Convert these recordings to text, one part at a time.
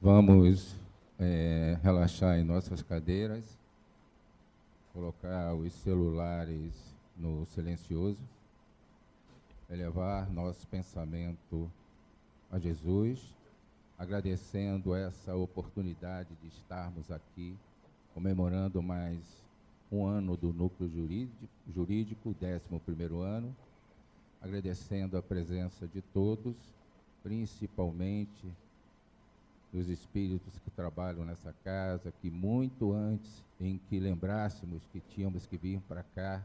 Vamos relaxar em nossas cadeiras, colocar os celulares no silencioso, elevar nosso pensamento a Jesus, agradecendo essa oportunidade de estarmos aqui, comemorando mais um ano do Núcleo Jurídico, 11º ano, agradecendo a presença de todos, principalmente dos espíritos que trabalham nessa casa, que muito antes em que lembrássemos que tínhamos que vir para cá,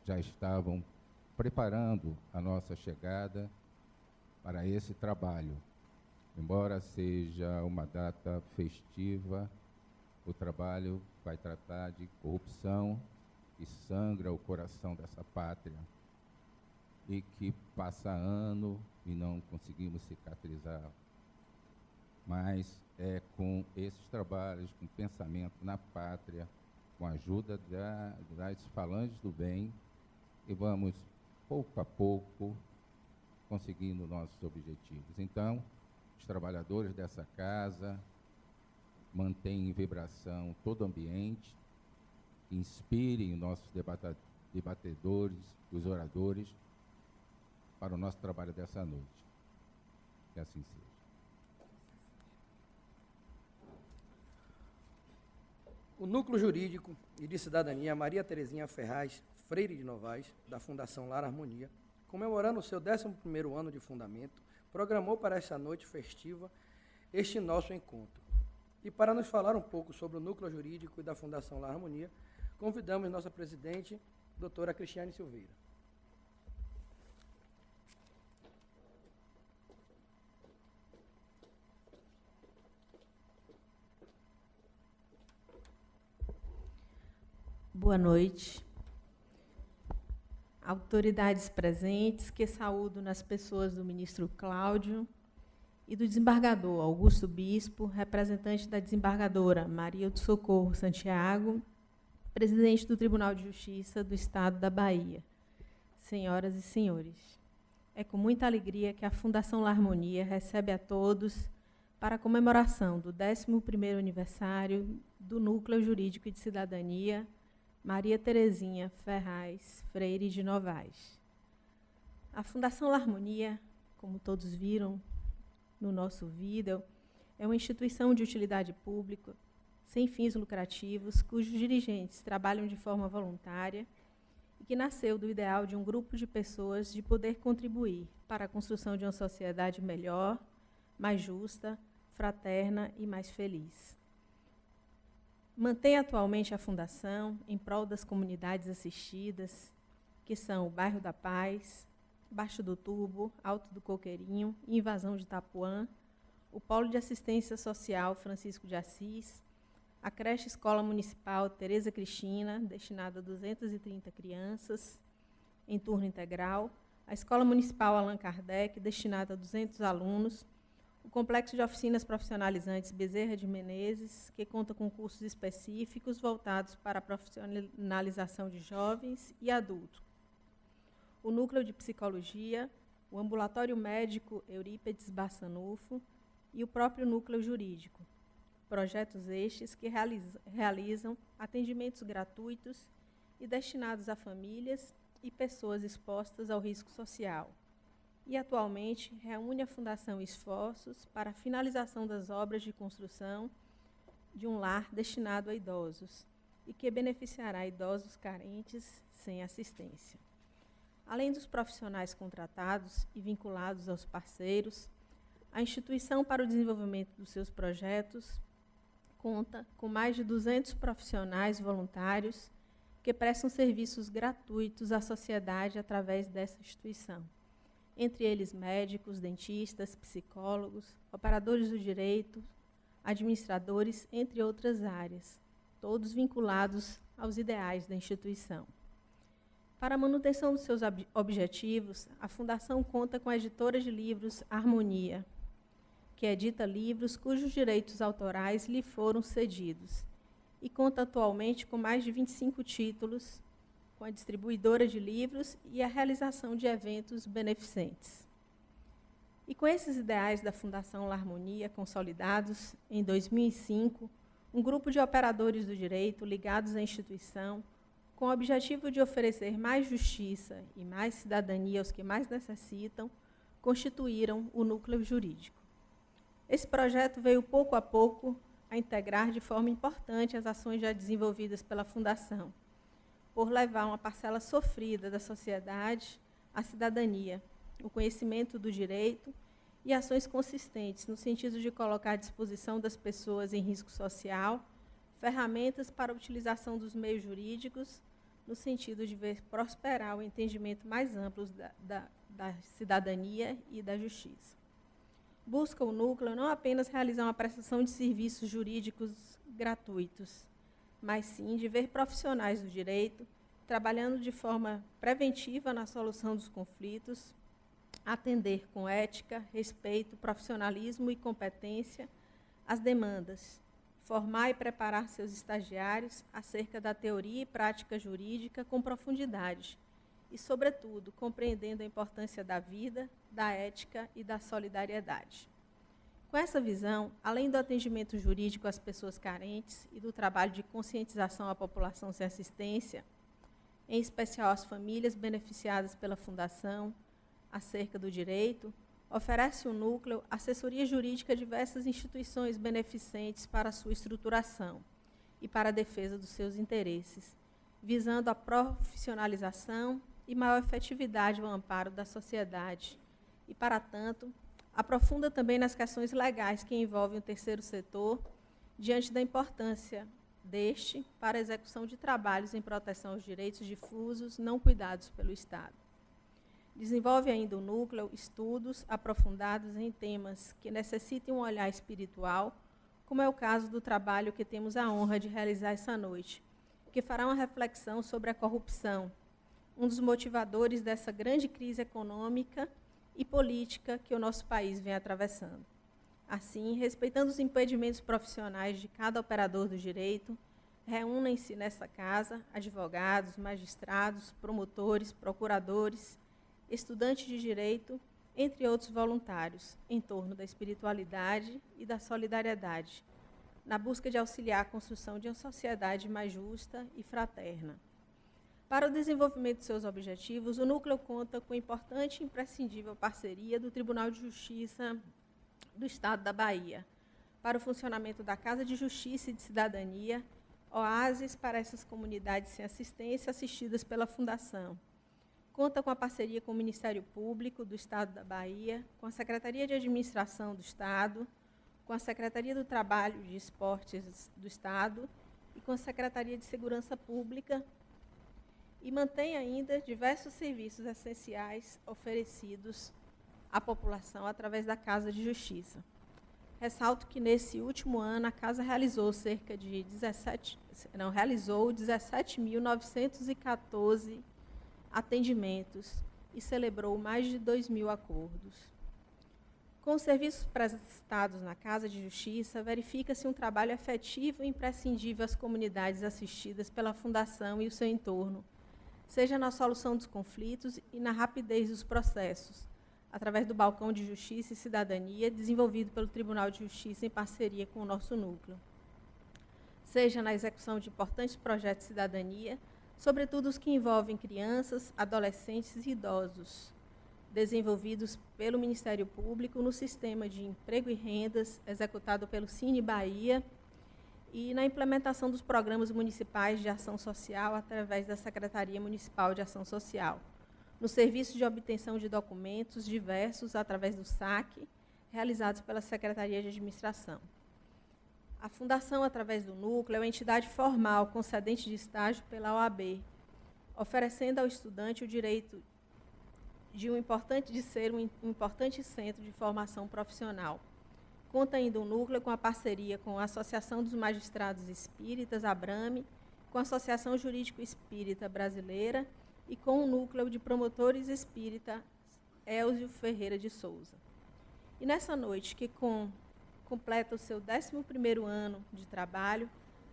já estavam preparando a nossa chegada para esse trabalho. Embora seja uma data festiva, o trabalho vai tratar de corrupção que sangra o coração dessa pátria e que passa ano e não conseguimos cicatrizar. Mas é com esses trabalhos, com pensamento na pátria, com a ajuda das falanges do bem, e vamos, pouco a pouco, conseguindo nossos objetivos. Então, os trabalhadores dessa casa mantêm em vibração todo o ambiente, inspirem nossos debatedores, os oradores, para o nosso trabalho dessa noite. Que assim seja. O Núcleo Jurídico e de Cidadania Maria Terezinha Ferraz Freire de Novaes, da Fundação Lar Harmonia, comemorando o seu 11º ano de fundamento, programou para essa noite festiva este nosso encontro. E para nos falar um pouco sobre o Núcleo Jurídico e da Fundação Lar Harmonia, convidamos nossa presidente, doutora Cristiane Silveira. Boa noite. Autoridades presentes, que saúdo nas pessoas do ministro Cláudio e do desembargador Augusto Bispo, representante da desembargadora Maria do Socorro Santiago, presidente do Tribunal de Justiça do Estado da Bahia. Senhoras e senhores, é com muita alegria que a Fundação Lar Harmonia recebe a todos para a comemoração do 11º aniversário do Núcleo Jurídico e de Cidadania Maria Terezinha Ferraz Freire de Novaes. A Fundação Lar Harmonia, como todos viram no nosso vídeo, é uma instituição de utilidade pública, sem fins lucrativos, cujos dirigentes trabalham de forma voluntária e que nasceu do ideal de um grupo de pessoas de poder contribuir para a construção de uma sociedade melhor, mais justa, fraterna e mais feliz. Mantém atualmente a Fundação em prol das comunidades assistidas, que são o Bairro da Paz, Baixo do Tubo, Alto do Coqueirinho, Invasão de Itapuã, o Polo de Assistência Social Francisco de Assis, a creche Escola Municipal Tereza Cristina, destinada a 230 crianças, em turno integral, a Escola Municipal Allan Kardec, destinada a 200 alunos, o Complexo de Oficinas Profissionalizantes Bezerra de Menezes, que conta com cursos específicos voltados para a profissionalização de jovens e adultos. O Núcleo de Psicologia, o Ambulatório Médico Eurípedes Bassanufo e o próprio Núcleo Jurídico. Projetos estes que realizam atendimentos gratuitos e destinados a famílias e pessoas expostas ao risco social. E, atualmente, reúne a Fundação esforços para a finalização das obras de construção de um lar destinado a idosos e que beneficiará idosos carentes sem assistência. Além dos profissionais contratados e vinculados aos parceiros, a instituição, para o desenvolvimento dos seus projetos, conta com mais de 200 profissionais voluntários que prestam serviços gratuitos à sociedade através dessa instituição. Entre eles médicos, dentistas, psicólogos, operadores do direito, administradores, entre outras áreas, todos vinculados aos ideais da instituição. Para a manutenção dos seus objetivos, a Fundação conta com a editora de livros Harmonia, que edita livros cujos direitos autorais lhe foram cedidos, e conta atualmente com mais de 25 títulos, com a distribuidora de livros e a realização de eventos beneficentes. E com esses ideais da Fundação Larmonia consolidados, em 2005, um grupo de operadores do direito ligados à instituição, com o objetivo de oferecer mais justiça e mais cidadania aos que mais necessitam, constituíram o núcleo jurídico. Esse projeto veio pouco a pouco a integrar de forma importante as ações já desenvolvidas pela Fundação, por levar uma parcela sofrida da sociedade à cidadania, o conhecimento do direito e ações consistentes no sentido de colocar à disposição das pessoas em risco social ferramentas para a utilização dos meios jurídicos no sentido de ver prosperar o entendimento mais amplo da cidadania e da justiça. Busca o núcleo não apenas realizar uma prestação de serviços jurídicos gratuitos, mas sim de ver profissionais do direito trabalhando de forma preventiva na solução dos conflitos, atender com ética, respeito, profissionalismo e competência as demandas, formar e preparar seus estagiários acerca da teoria e prática jurídica com profundidade e, sobretudo, compreendendo a importância da vida, da ética e da solidariedade. Com essa visão, além do atendimento jurídico às pessoas carentes e do trabalho de conscientização à população sem assistência, em especial às famílias beneficiadas pela Fundação, acerca do direito, oferece o núcleo assessoria jurídica a diversas instituições beneficentes para a sua estruturação e para a defesa dos seus interesses, visando a profissionalização e maior efetividade ao amparo da sociedade. E, para tanto, aprofunda também nas questões legais que envolvem o terceiro setor, diante da importância deste para a execução de trabalhos em proteção aos direitos difusos não cuidados pelo Estado. Desenvolve ainda o núcleo estudos aprofundados em temas que necessitem um olhar espiritual, como é o caso do trabalho que temos a honra de realizar essa noite, que fará uma reflexão sobre a corrupção, um dos motivadores dessa grande crise econômica e política que o nosso país vem atravessando. Assim, respeitando os impedimentos profissionais de cada operador do direito, reúnem-se nessa casa advogados, magistrados, promotores, procuradores, estudantes de direito, entre outros voluntários, em torno da espiritualidade e da solidariedade, na busca de auxiliar a construção de uma sociedade mais justa e fraterna. Para o desenvolvimento de seus objetivos, o núcleo conta com importante e imprescindível parceria do Tribunal de Justiça do Estado da Bahia, para o funcionamento da Casa de Justiça e de Cidadania, oásis para essas comunidades sem assistência assistidas pela Fundação. Conta com a parceria com o Ministério Público do Estado da Bahia, com a Secretaria de Administração do Estado, com a Secretaria do Trabalho e de Esportes do Estado e com a Secretaria de Segurança Pública, e mantém ainda diversos serviços essenciais oferecidos à população através da Casa de Justiça. Ressalto que, nesse último ano, a Casa realizou cerca de 17.914 atendimentos e celebrou mais de 2.000 acordos. Com os serviços prestados na Casa de Justiça, verifica-se um trabalho efetivo e imprescindível às comunidades assistidas pela Fundação e o seu entorno, seja na solução dos conflitos e na rapidez dos processos, através do Balcão de Justiça e Cidadania, desenvolvido pelo Tribunal de Justiça em parceria com o nosso núcleo, seja na execução de importantes projetos de cidadania, sobretudo os que envolvem crianças, adolescentes e idosos, desenvolvidos pelo Ministério Público no sistema de emprego e rendas executado pelo Cine Bahia e na implementação dos programas municipais de ação social através da Secretaria Municipal de Ação Social, no serviço de obtenção de documentos diversos através do SAC, realizados pela Secretaria de Administração. A Fundação, através do núcleo, é uma entidade formal concedente de estágio pela OAB, oferecendo ao estudante o direito de ser um importante centro de formação profissional. Conta ainda o núcleo com a parceria com a Associação dos Magistrados Espíritas, ABRAME, com a Associação Jurídico Espírita Brasileira e com o Núcleo de Promotores Espírita Elzio Ferreira de Souza. E nessa noite, que completa o seu 11º ano de trabalho,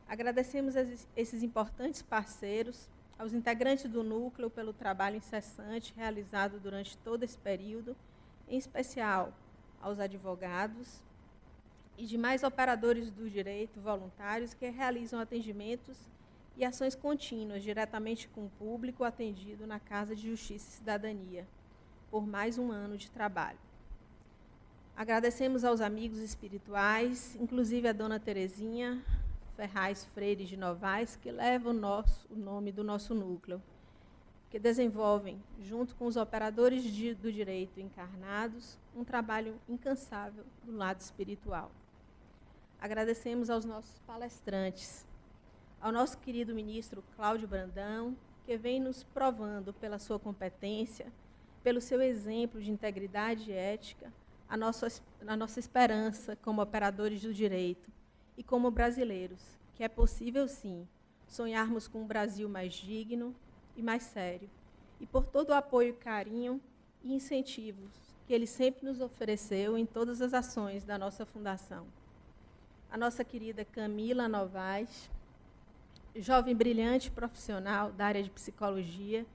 agradecemos esses importantes parceiros, aos integrantes do núcleo pelo trabalho incessante realizado durante todo esse período em especial aos advogados e demais operadores do direito voluntários que realizam atendimentos e ações contínuas diretamente com o público atendido na Casa de Justiça e Cidadania, por mais um ano de trabalho. Agradecemos aos amigos espirituais, inclusive a dona Terezinha Ferraz Freire de Novaes, que leva o nome do nosso núcleo, que desenvolvem, junto com os operadores do direito encarnados, um trabalho incansável do lado espiritual. Agradecemos aos nossos palestrantes, ao nosso querido ministro Cláudio Brandão, que vem nos provando pela sua competência, pelo seu exemplo de integridade e ética, a nossa esperança como operadores do direito e como brasileiros, que é possível, sim, sonharmos com um Brasil mais digno e mais sério, e por todo o apoio, carinho e incentivos que ele sempre nos ofereceu em todas as ações da nossa fundação. A nossa querida Camila Novaes, jovem brilhante profissional da área de psicologia,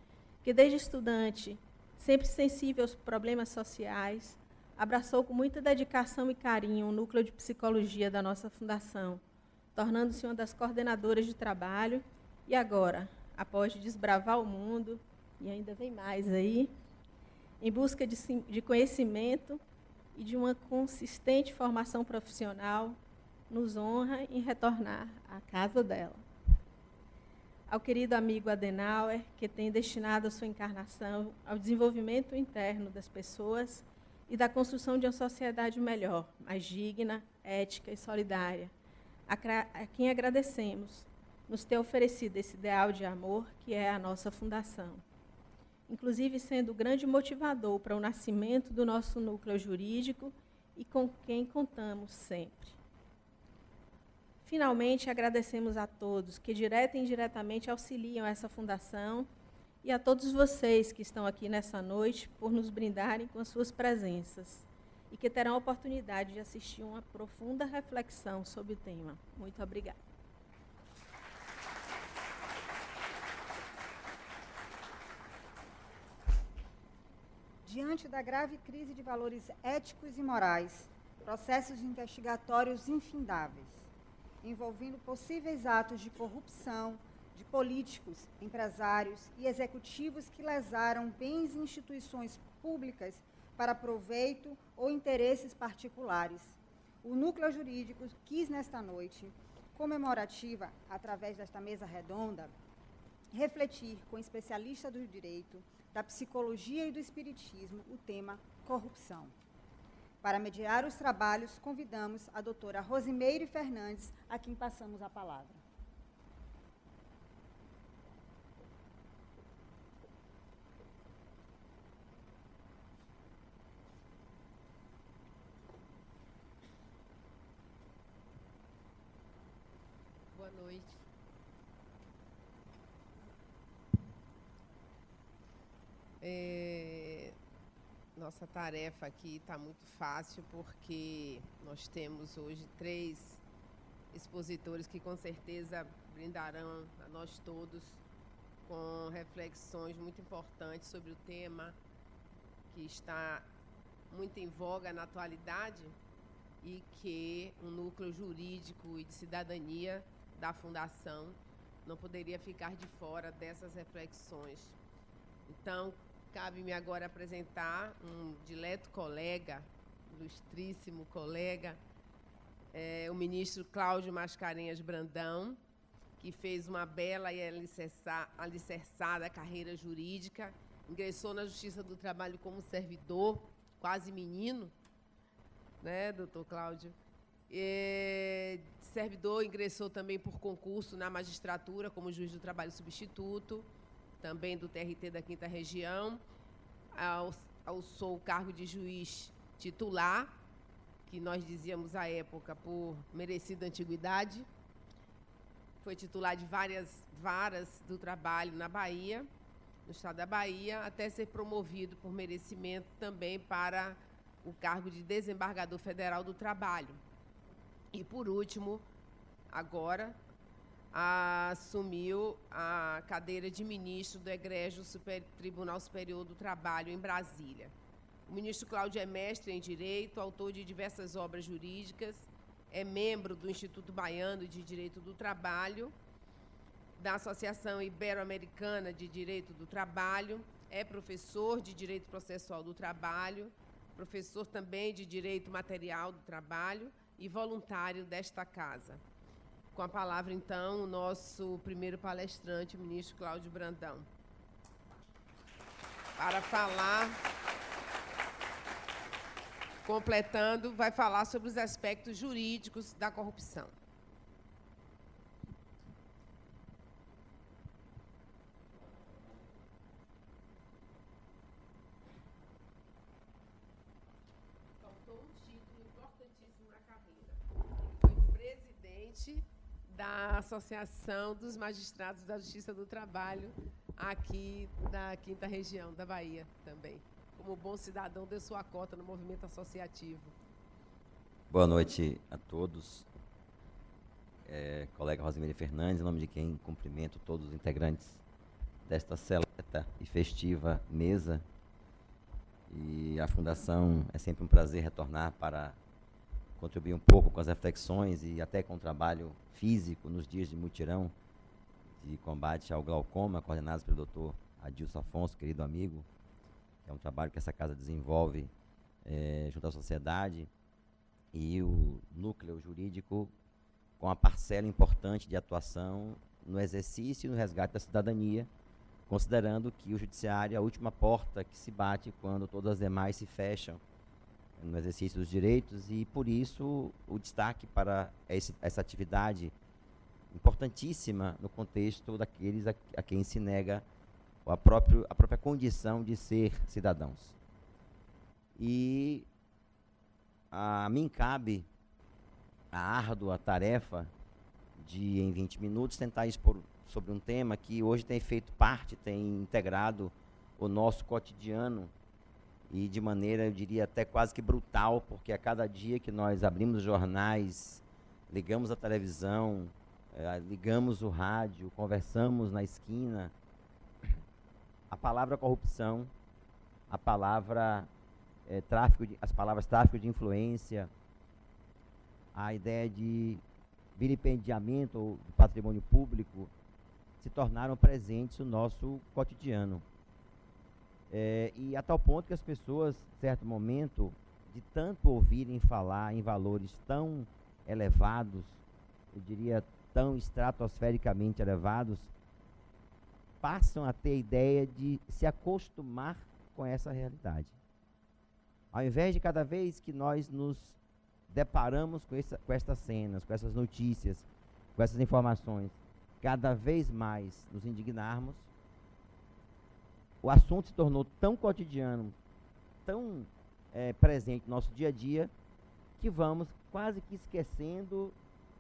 que desde estudante, sempre sensível aos problemas sociais, abraçou com muita dedicação e carinho o núcleo de psicologia da nossa fundação, tornando-se uma das coordenadoras de trabalho e agora, após desbravar o mundo, e ainda vem mais aí, em busca de conhecimento e de uma consistente formação profissional, nos honra em retornar à casa dela. Ao querido amigo Adenauer, que tem destinado a sua encarnação ao desenvolvimento interno das pessoas e da construção de uma sociedade melhor, mais digna, ética e solidária, a quem agradecemos nos ter oferecido esse ideal de amor que é a nossa fundação, inclusive sendo o grande motivador para o nascimento do nosso núcleo jurídico e com quem contamos sempre. Finalmente, agradecemos a todos que direta e indiretamente auxiliam essa fundação e a todos vocês que estão aqui nessa noite por nos brindarem com as suas presenças e que terão a oportunidade de assistir uma profunda reflexão sobre o tema. Muito obrigada. Diante da grave crise de valores éticos e morais, processos investigatórios infindáveis, envolvendo possíveis atos de corrupção de políticos, empresários e executivos que lesaram bens e instituições públicas para proveito ou interesses particulares. O Núcleo Jurídico quis, nesta noite comemorativa, através desta mesa redonda, refletir com especialistas do direito, da psicologia e do espiritismo o tema corrupção. Para mediar os trabalhos, convidamos a doutora Rosimeire Fernandes, a quem passamos a palavra. Boa noite. Nossa tarefa aqui está muito fácil, porque nós temos hoje 3 expositores que com certeza brindarão a nós todos com reflexões muito importantes sobre o tema que está muito em voga na atualidade e que o núcleo jurídico e de cidadania da Fundação não poderia ficar de fora dessas reflexões. Então, cabe-me agora apresentar um dileto colega, ilustríssimo colega, o ministro Cláudio Mascarenhas Brandão, que fez uma bela e alicerçada carreira jurídica, ingressou na Justiça do Trabalho como servidor, quase menino, né, doutor Cláudio? Servidor, ingressou também por concurso na magistratura como juiz do trabalho substituto, também do TRT da 5ª Região, alçou o cargo de juiz titular, que nós dizíamos à época por merecida antiguidade. Foi titular de várias varas do trabalho na Bahia, no estado da Bahia, até ser promovido por merecimento também para o cargo de desembargador federal do trabalho. E, por último, agora, assumiu a cadeira de ministro do Egrégio Tribunal Superior do Trabalho em Brasília. O O ministro Cláudio é mestre em Direito, autor de diversas obras jurídicas, é membro do Instituto Baiano de Direito do Trabalho, da Associação Ibero-Americana de Direito do Trabalho, é professor de Direito Processual do Trabalho, professor também de Direito Material do Trabalho e voluntário desta casa. Com a palavra, então, o nosso primeiro palestrante, o ministro Cláudio Brandão, para falar, completando, vai falar sobre os aspectos jurídicos da corrupção. Faltou um título importantíssimo na carreira. Ele foi presidente da Associação dos Magistrados da Justiça do Trabalho, aqui da 5ª Região da Bahia também. Como bom cidadão, deu sua cota no movimento associativo. Boa noite a todos. Colega Rosemary Fernandes, em nome de quem cumprimento todos os integrantes desta seleta e festiva mesa. E a Fundação, é sempre um prazer retornar para contribuir um pouco com as reflexões e até com o trabalho físico nos dias de mutirão de combate ao glaucoma, coordenados pelo Dr. Adilson Afonso, querido amigo. É um trabalho que essa casa desenvolve junto à sociedade, e o núcleo jurídico com uma parcela importante de atuação no exercício e no resgate da cidadania, considerando que o judiciário é a última porta que se bate quando todas as demais se fecham no exercício dos direitos, e por isso o destaque para essa atividade importantíssima no contexto daqueles a quem se nega a própria condição de ser cidadãos. E a mim cabe a árdua tarefa de, em 20 minutos, tentar expor sobre um tema que hoje tem feito parte, tem integrado o nosso cotidiano, e de maneira, eu diria, até quase que brutal, porque a cada dia que nós abrimos os jornais, ligamos a televisão, ligamos o rádio, conversamos na esquina, a palavra corrupção, a palavra as palavras tráfico de influência, a ideia de vilipendiamento do patrimônio público se tornaram presentes no nosso cotidiano. E a tal ponto que as pessoas, em certo momento, de tanto ouvirem falar em valores tão elevados, eu diria tão estratosfericamente elevados, passam a ter a ideia de se acostumar com essa realidade. Ao invés de cada vez que nós nos deparamos com estas cenas, com essas notícias, com essas informações, cada vez mais nos indignarmos, o assunto se tornou tão cotidiano, tão presente no nosso dia a dia, que vamos quase que esquecendo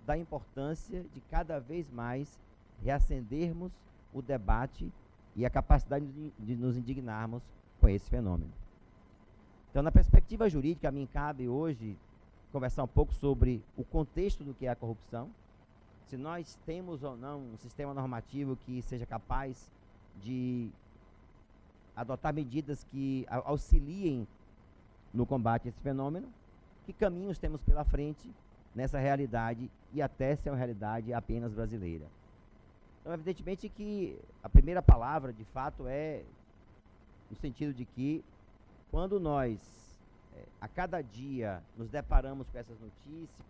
da importância de cada vez mais reacendermos o debate e a capacidade de nos indignarmos com esse fenômeno. Então, na perspectiva jurídica, a mim cabe hoje conversar um pouco sobre o contexto do que é a corrupção, se nós temos ou não um sistema normativo que seja capaz de adotar medidas que auxiliem no combate a esse fenômeno, que caminhos temos pela frente nessa realidade, e até se é uma realidade apenas brasileira. Então, evidentemente que a primeira palavra, de fato, é no sentido de que, quando nós, a cada dia, nos deparamos com essas notícias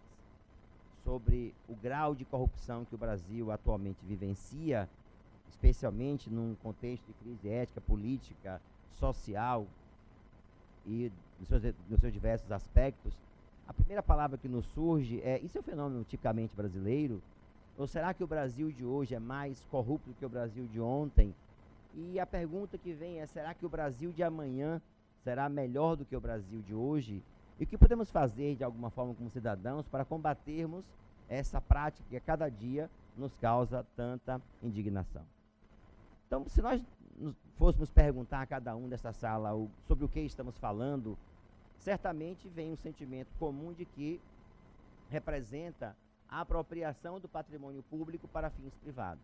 sobre o grau de corrupção que o Brasil atualmente vivencia, especialmente num contexto de crise ética, política, social e nos seus diversos aspectos, a primeira palavra que nos surge é: isso é um fenômeno tipicamente brasileiro? Ou será que o Brasil de hoje é mais corrupto do que o Brasil de ontem? E a pergunta que vem é: será que o Brasil de amanhã será melhor do que o Brasil de hoje? E o que podemos fazer, de alguma forma, como cidadãos, para combatermos essa prática que a cada dia nos causa tanta indignação? Então, se nós fôssemos perguntar a cada um dessa sala sobre o que estamos falando, certamente vem um sentimento comum de que representa a apropriação do patrimônio público para fins privados.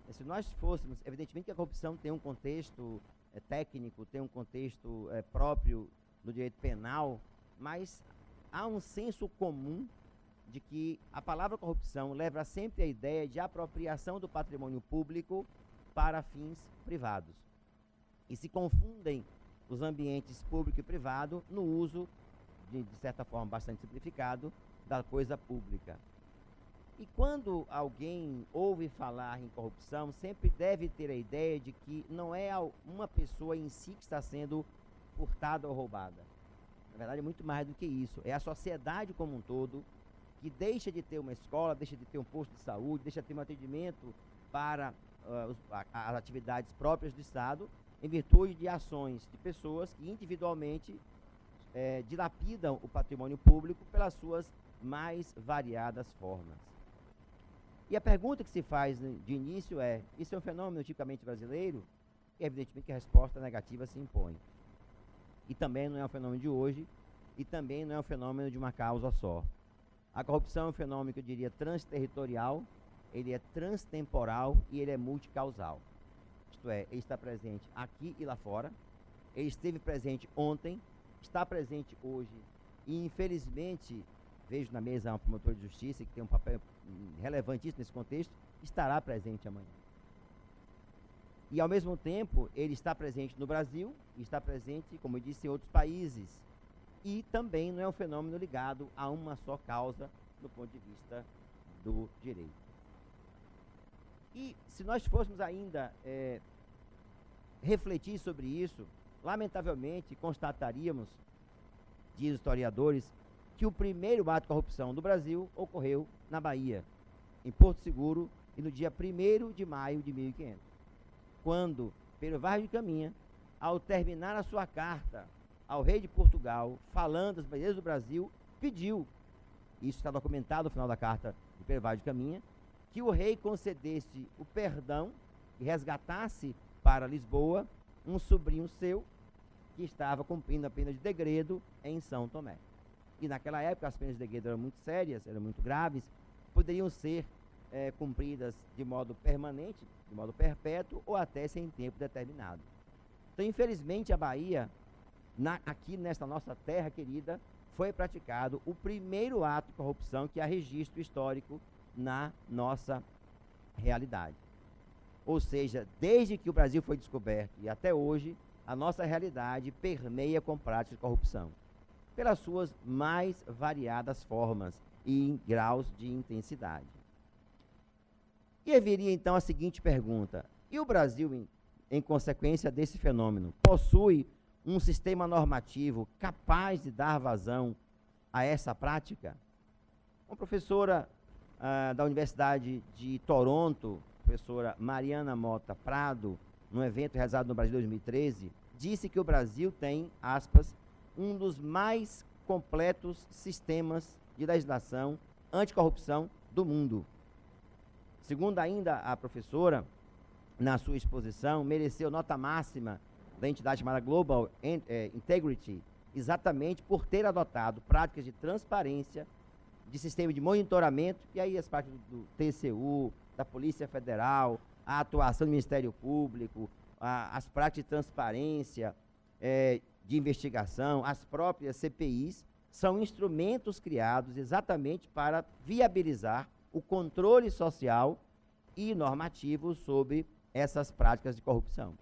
E se nós fôssemos, evidentemente que a corrupção tem um contexto técnico, tem um contexto próprio no direito penal, mas há um senso comum de que a palavra corrupção leva sempre a ideia de apropriação do patrimônio público para fins privados. E se confundem os ambientes público e privado no uso, de certa forma bastante simplificado, da coisa pública. E quando alguém ouve falar em corrupção, sempre deve ter a ideia de que não é uma pessoa em si que está sendo furtada ou roubada. Na verdade, é muito mais do que isso. É a sociedade como um todo que deixa de ter uma escola, deixa de ter um posto de saúde, deixa de ter um atendimento para as atividades próprias do Estado, em virtude de ações de pessoas que individualmente dilapidam o patrimônio público pelas suas mais variadas formas. E a pergunta que se faz de início é: isso é um fenômeno tipicamente brasileiro? E evidentemente que a resposta negativa se impõe. E também não é um fenômeno de hoje, e também não é um fenômeno de uma causa só. A corrupção é um fenômeno que eu diria transterritorial, ele é transtemporal e ele é multicausal. Isto é, ele está presente aqui e lá fora, ele esteve presente ontem, está presente hoje e, infelizmente, vejo na mesa um promotor de justiça que tem um papel relevantíssimo nesse contexto, estará presente amanhã. E, ao mesmo tempo, ele está presente no Brasil e está presente, como eu disse, em outros países. E também não é um fenômeno ligado a uma só causa do ponto de vista do direito. E se nós fôssemos ainda refletir sobre isso, lamentavelmente constataríamos, diz os historiadores, que o primeiro ato de corrupção do Brasil ocorreu na Bahia, em Porto Seguro, e no dia 1º de maio de 1500, quando Pedro Vaz de Caminha, ao terminar a sua carta ao rei de Portugal, falando das bandeiras do Brasil, pediu, isso está documentado no final da carta de Pedro Vaz de Caminha, que o rei concedesse o perdão e resgatasse para Lisboa um sobrinho seu que estava cumprindo a pena de degredo em São Tomé. E naquela época as penas de degredo eram muito sérias, eram muito graves, poderiam ser cumpridas de modo permanente, de modo perpétuo ou até sem tempo determinado. Então, infelizmente, a Bahia, aqui nesta nossa terra querida, foi praticado o primeiro ato de corrupção que há registro histórico na nossa realidade. Ou seja, desde que o Brasil foi descoberto e até hoje, a nossa realidade permeia com práticas de corrupção, pelas suas mais variadas formas e em graus de intensidade. E haveria então a seguinte pergunta: e o Brasil, em consequência desse fenômeno, possui um sistema normativo capaz de dar vazão a essa prática? Uma professora da Universidade de Toronto, professora Mariana Mota Prado, num evento realizado no Brasil em 2013, disse que o Brasil tem, aspas, um dos mais completos sistemas de legislação anticorrupção do mundo. Segundo ainda a professora, na sua exposição, mereceu nota máxima da entidade chamada Global Integrity, exatamente por ter adotado práticas de transparência, de sistema de monitoramento, e aí as práticas do TCU, da Polícia Federal, a atuação do Ministério Público, as práticas de transparência, de investigação, as próprias CPIs, são instrumentos criados exatamente para viabilizar o controle social e normativo sobre essas práticas de corrupção.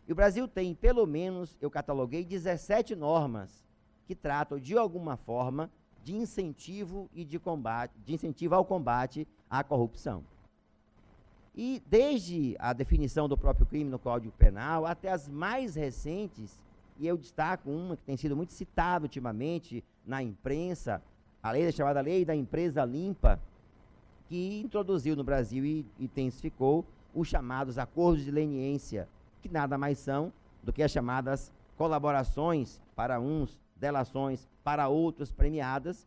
E o Brasil tem, pelo menos, eu cataloguei 17 normas que tratam, de alguma forma, de incentivo e de combate, de incentivo ao combate à corrupção. E desde a definição do próprio crime no Código Penal até as mais recentes, e eu destaco uma que tem sido muito citada ultimamente na imprensa, a lei chamada Lei da Empresa Limpa, que introduziu no Brasil e intensificou os chamados acordos de leniência, que nada mais são do que as chamadas colaborações para uns, delações para outros premiadas,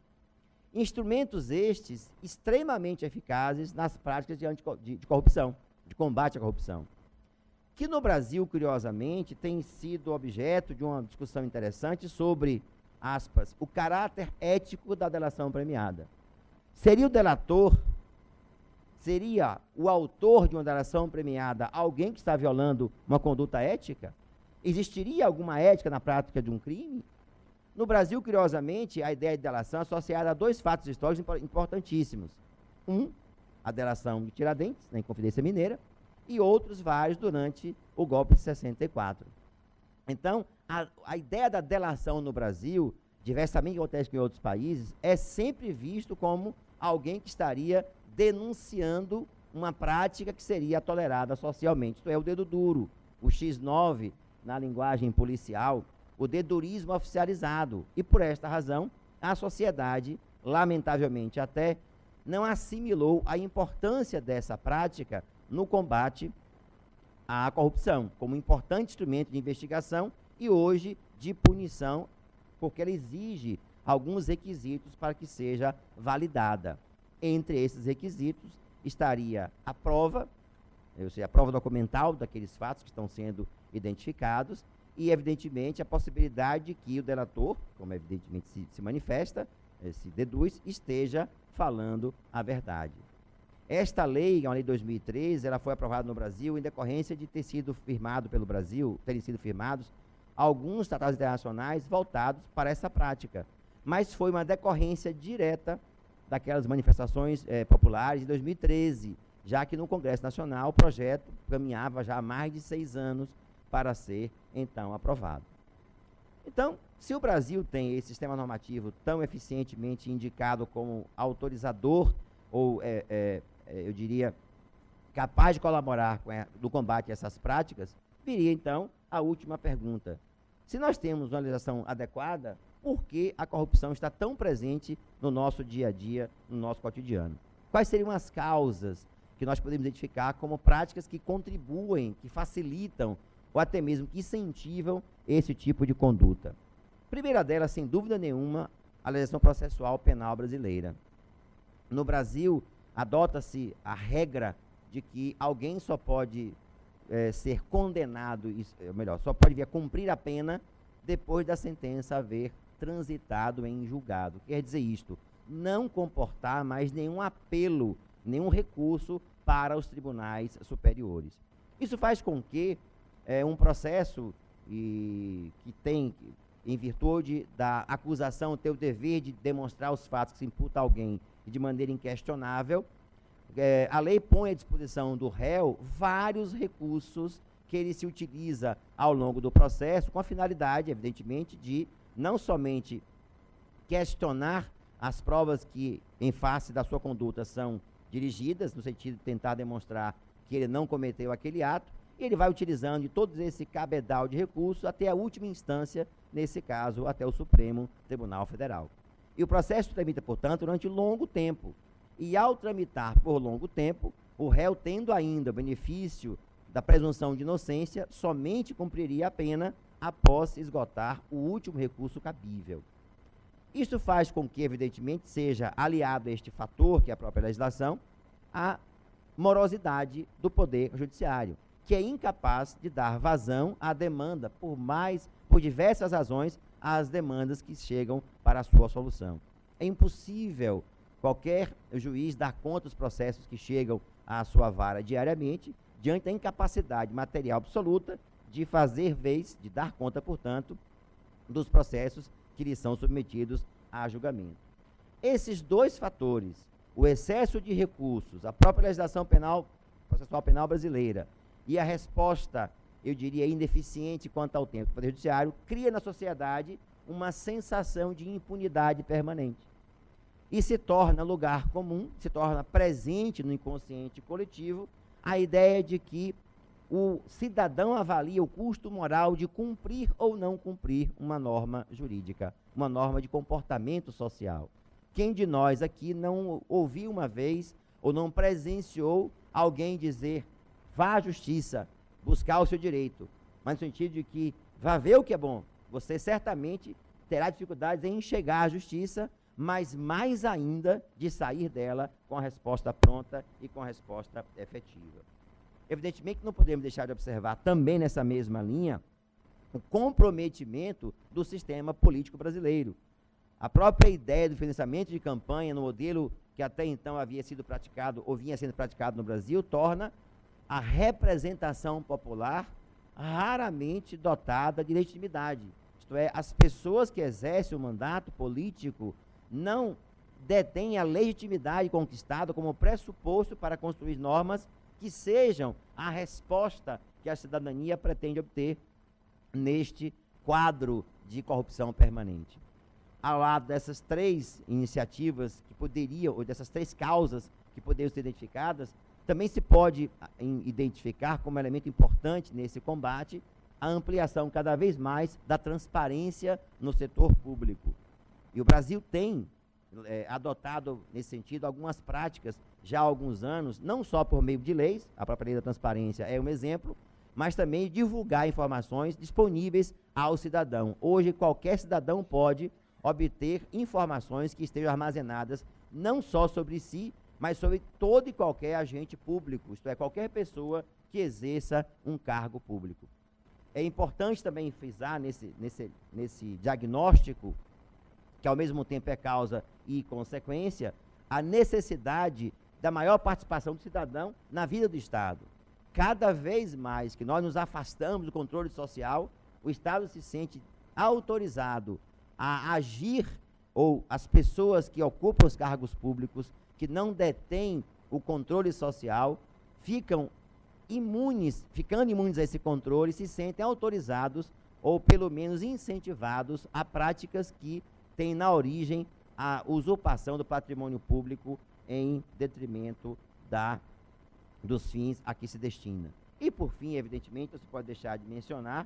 instrumentos estes extremamente eficazes nas práticas de corrupção, de combate à corrupção, que no Brasil, curiosamente, tem sido objeto de uma discussão interessante sobre, aspas, o caráter ético da delação premiada. Seria o delator, seria o autor de uma delação premiada alguém que está violando uma conduta ética? Existiria alguma ética na prática de um crime? No Brasil, curiosamente, a ideia de delação é associada a 2 fatos históricos importantíssimos. A delação de Tiradentes, na Inconfidência Mineira, e outros vários durante o golpe de 64. Então, a ideia da delação no Brasil, diversamente acontece em outros países, é sempre visto como alguém que estaria denunciando uma prática que seria tolerada socialmente. Isto é, o dedo duro, o X9 na linguagem policial, o dedurismo oficializado. E por esta razão, a sociedade, lamentavelmente até, não assimilou a importância dessa prática no combate à corrupção, como um importante instrumento de investigação e hoje de punição, porque ela exige alguns requisitos para que seja validada. Entre esses requisitos estaria a prova, ou seja, a prova documental daqueles fatos que estão sendo identificados e, evidentemente, a possibilidade de que o delator, como evidentemente se manifesta, se deduz, esteja falando a verdade. Esta lei, a lei de 2013, ela foi aprovada no Brasil em decorrência de ter sido firmado pelo Brasil, terem sido firmados alguns tratados internacionais voltados para essa prática, mas foi uma decorrência direta daquelas manifestações populares de 2013, já que no Congresso Nacional o projeto caminhava já há mais de 6 anos para ser, então, aprovado. Então, se o Brasil tem esse sistema normativo tão eficientemente indicado como autorizador, ou, eu diria, capaz de colaborar no combate a essas práticas, viria, então, a última pergunta. Se nós temos uma legislação adequada, por que a corrupção está tão presente no nosso dia a dia, no nosso cotidiano? Quais seriam as causas que nós podemos identificar como práticas que contribuem, que facilitam, ou até mesmo que incentivam esse tipo de conduta? Primeira delas, sem dúvida nenhuma, a legislação processual penal brasileira. No Brasil, adota-se a regra de que alguém só pode ser condenado, ou melhor, só pode vir a cumprir a pena depois da sentença haver transitado em julgado. Quer dizer isto, não comportar mais nenhum apelo, nenhum recurso para os tribunais superiores. Isso faz com que um processo que tem, em virtude da acusação, ter o dever de demonstrar os fatos que se imputa a alguém de maneira inquestionável, a lei põe à disposição do réu vários recursos que ele se utiliza ao longo do processo, com a finalidade, evidentemente, de não somente questionar as provas que, em face da sua conduta, são dirigidas, no sentido de tentar demonstrar que ele não cometeu aquele ato, e ele vai utilizando de todo esse cabedal de recursos até a última instância, nesse caso, até o Supremo Tribunal Federal. E o processo tramita, portanto, durante longo tempo. E ao tramitar por longo tempo, o réu, tendo ainda o benefício da presunção de inocência, somente cumpriria a pena após esgotar o último recurso cabível. Isso faz com que, evidentemente, seja aliado a este fator, que é a própria legislação, a morosidade do Poder Judiciário, que é incapaz de dar vazão à demanda, por diversas razões, às demandas que chegam para a sua solução. É impossível qualquer juiz dar conta dos processos que chegam à sua vara diariamente, diante da incapacidade material absoluta de fazer vez, de dar conta, portanto, dos processos que lhes são submetidos a julgamento. Esses 2 fatores, o excesso de recursos, a própria legislação penal, processual penal brasileira, e a resposta, eu diria, ineficiente quanto ao tempo do Poder Judiciário, cria na sociedade uma sensação de impunidade permanente. E se torna lugar comum, se torna presente no inconsciente coletivo, a ideia de que o cidadão avalia o custo moral de cumprir ou não cumprir uma norma jurídica, uma norma de comportamento social. Quem de nós aqui não ouviu uma vez ou não presenciou alguém dizer: vá à justiça, buscar o seu direito, mas no sentido de que vá ver o que é bom. Você certamente terá dificuldades em chegar à justiça, mas mais ainda de sair dela com a resposta pronta e com a resposta efetiva. Evidentemente que não podemos deixar de observar também nessa mesma linha o comprometimento do sistema político brasileiro. A própria ideia do financiamento de campanha no modelo que até então havia sido praticado ou vinha sendo praticado no Brasil torna a representação popular raramente dotada de legitimidade. Isto isto é, as pessoas que exercem o mandato político não detêm a legitimidade conquistada como pressuposto para construir normas que sejam a resposta que a cidadania pretende obter neste quadro de corrupção permanente. Ao lado dessas três iniciativas que poderiam, ou dessas três causas que poderiam ser identificadas, também se pode identificar como elemento importante nesse combate a ampliação cada vez mais da transparência no setor público. E o Brasil tem adotado, nesse sentido, algumas práticas já há alguns anos, não só por meio de leis, a própria lei da transparência é um exemplo, mas também divulgar informações disponíveis ao cidadão. Hoje, qualquer cidadão pode obter informações que estejam armazenadas não só sobre si, mas sobre todo e qualquer agente público, isto é, qualquer pessoa que exerça um cargo público. É importante também frisar nesse diagnóstico, que ao mesmo tempo é causa e consequência, a necessidade da maior participação do cidadão na vida do Estado. Cada vez mais que nós nos afastamos do controle social, o Estado se sente autorizado a agir, ou as pessoas que ocupam os cargos públicos, que não detêm o controle social, ficando imunes a esse controle, se sentem autorizados, ou pelo menos incentivados, a práticas que têm na origem a usurpação do patrimônio público em detrimento dos fins a que se destina. E, por fim, evidentemente, não se pode deixar de mencionar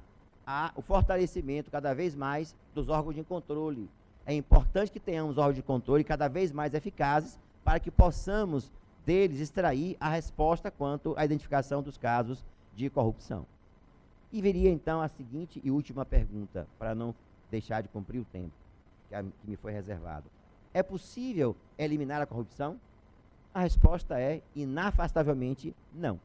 o fortalecimento cada vez mais dos órgãos de controle. É importante que tenhamos órgãos de controle cada vez mais eficazes para que possamos deles extrair a resposta quanto à identificação dos casos de corrupção. E viria, então, a seguinte e última pergunta, para não deixar de cumprir o tempo que me foi reservado. É possível eliminar a corrupção? A resposta é, inafastavelmente, não.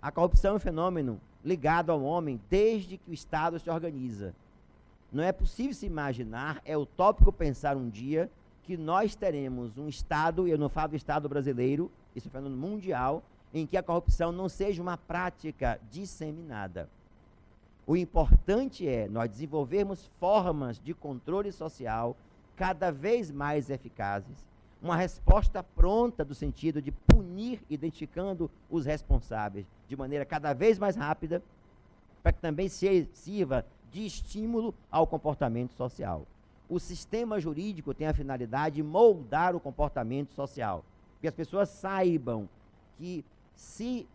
A corrupção é um fenômeno ligado ao homem desde que o Estado se organiza. Não é possível se imaginar, é utópico pensar um dia que nós teremos um Estado, e eu não falo do Estado brasileiro, isso é um fenômeno mundial, em que a corrupção não seja uma prática disseminada. O importante é nós desenvolvermos formas de controle social cada vez mais eficazes, uma resposta pronta do sentido de punir, identificando os responsáveis de maneira cada vez mais rápida, para que também sirva de estímulo ao comportamento social. O sistema jurídico tem a finalidade de moldar o comportamento social, que as pessoas saibam que se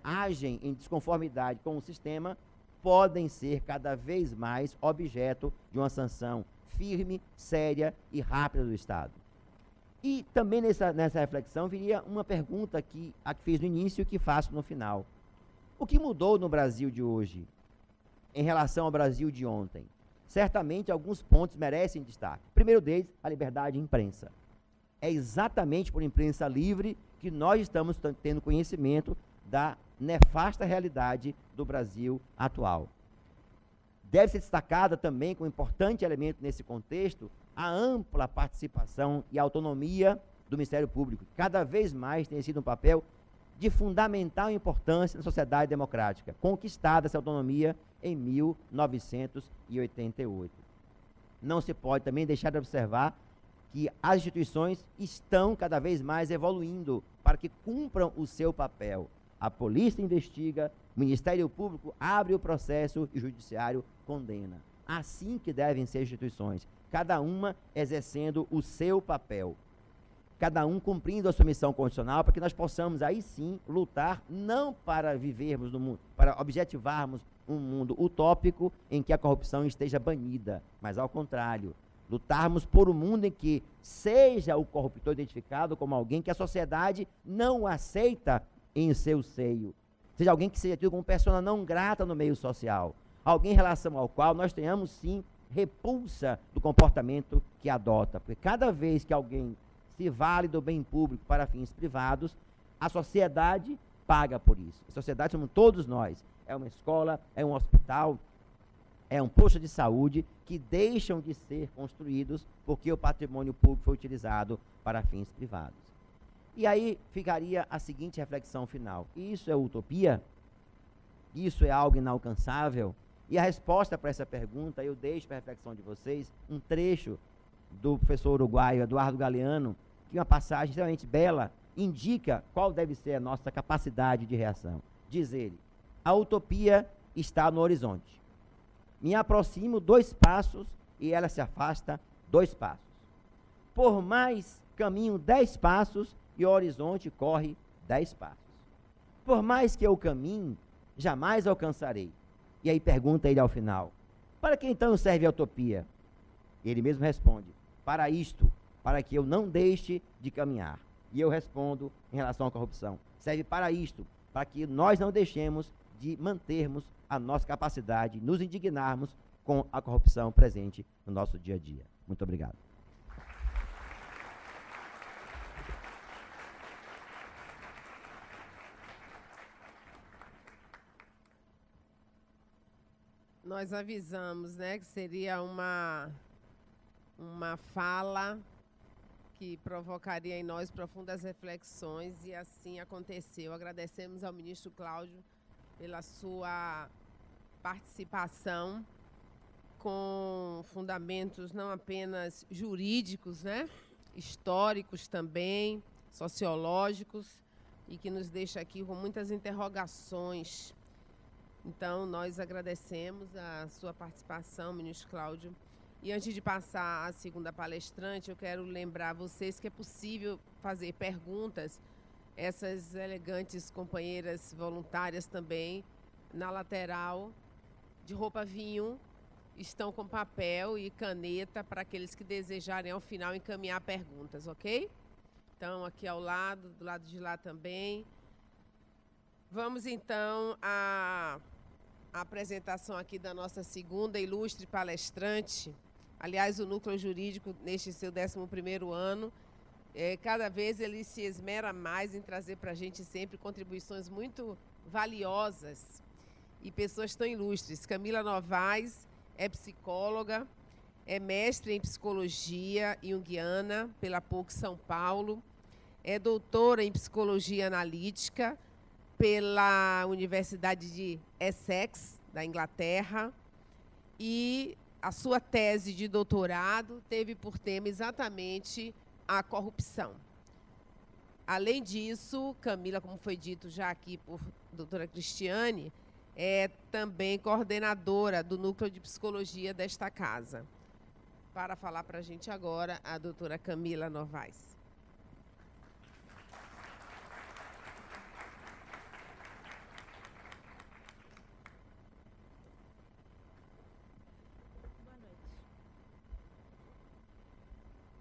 agem em desconformidade com o sistema, podem ser cada vez mais objeto de uma sanção firme, séria e rápida do Estado. E também nessa reflexão viria uma pergunta a que fiz no início e que faço no final. O que mudou no Brasil de hoje em relação ao Brasil de ontem? Certamente alguns pontos merecem destaque. Primeiro deles, a liberdade de imprensa. É exatamente por imprensa livre que nós estamos tendo conhecimento da nefasta realidade do Brasil atual. Deve ser destacada também, como importante elemento nesse contexto, a ampla participação e autonomia do Ministério Público, que cada vez mais tem sido um papel de fundamental importância na sociedade democrática, conquistada essa autonomia em 1988. Não se pode também deixar de observar que as instituições estão cada vez mais evoluindo para que cumpram o seu papel. A polícia investiga, o Ministério Público abre o processo e o Judiciário condena. Assim que devem ser instituições, cada uma exercendo o seu papel, cada um cumprindo a sua missão constitucional, para que nós possamos aí sim lutar não para vivermos no mundo, para objetivarmos um mundo utópico em que a corrupção esteja banida, mas ao contrário, lutarmos por um mundo em que seja o corruptor identificado como alguém que a sociedade não aceita em seu seio, seja alguém que seja tido como persona não grata no meio social, alguém em relação ao qual nós tenhamos sim repulsa do comportamento que adota, porque cada vez que alguém se vale do bem público para fins privados, a sociedade paga por isso. A sociedade somos todos nós. É uma escola, é um hospital, é um posto de saúde que deixam de ser construídos porque o patrimônio público foi utilizado para fins privados. E aí ficaria a seguinte reflexão final. Isso é utopia? Isso é algo inalcançável? E a resposta para essa pergunta, eu deixo para a reflexão de vocês um trecho do professor uruguaio Eduardo Galeano, que uma passagem extremamente bela indica qual deve ser a nossa capacidade de reação. Diz ele: a utopia está no horizonte. Me aproximo 2 passos e ela se afasta 2 passos. Por mais caminho 10 passos e o horizonte corre 10 passos. Por mais que eu caminhe, jamais alcançarei. E aí pergunta ele ao final: para que então serve a utopia? Ele mesmo responde: para isto, para que eu não deixe de caminhar. E eu respondo em relação à corrupção: serve para isto, para que nós não deixemos de mantermos a nossa capacidade, nos indignarmos com a corrupção presente no nosso dia a dia. Muito obrigado. Nós avisamos, né, que seria uma fala que provocaria em nós profundas reflexões, e assim aconteceu. Agradecemos ao ministro Cláudio pela sua participação com fundamentos não apenas jurídicos, né, históricos também, sociológicos, e que nos deixa aqui com muitas interrogações. Então, nós agradecemos a sua participação, ministro Cláudio. E antes de passar à segunda palestrante, eu quero lembrar a vocês que é possível fazer perguntas. Essas elegantes companheiras voluntárias também, na lateral, de roupa vinho, estão com papel e caneta para aqueles que desejarem, ao final, encaminhar perguntas, ok? Então, aqui ao lado, do lado de lá também. Vamos, então, à apresentação aqui da nossa segunda ilustre palestrante. Aliás, o Núcleo Jurídico, neste seu 11º ano, cada vez ele se esmera mais em trazer para a gente sempre contribuições muito valiosas e pessoas tão ilustres. Camila Novaes é psicóloga, é mestre em psicologia junguiana pela PUC São Paulo, é doutora em psicologia analítica pela Universidade de Essex, da Inglaterra, e a sua tese de doutorado teve por tema exatamente a corrupção. Além disso, Camila, como foi dito já aqui por doutora Cristiane, é também coordenadora do Núcleo de Psicologia desta casa. Para falar para a gente agora, a doutora Camila Novaes.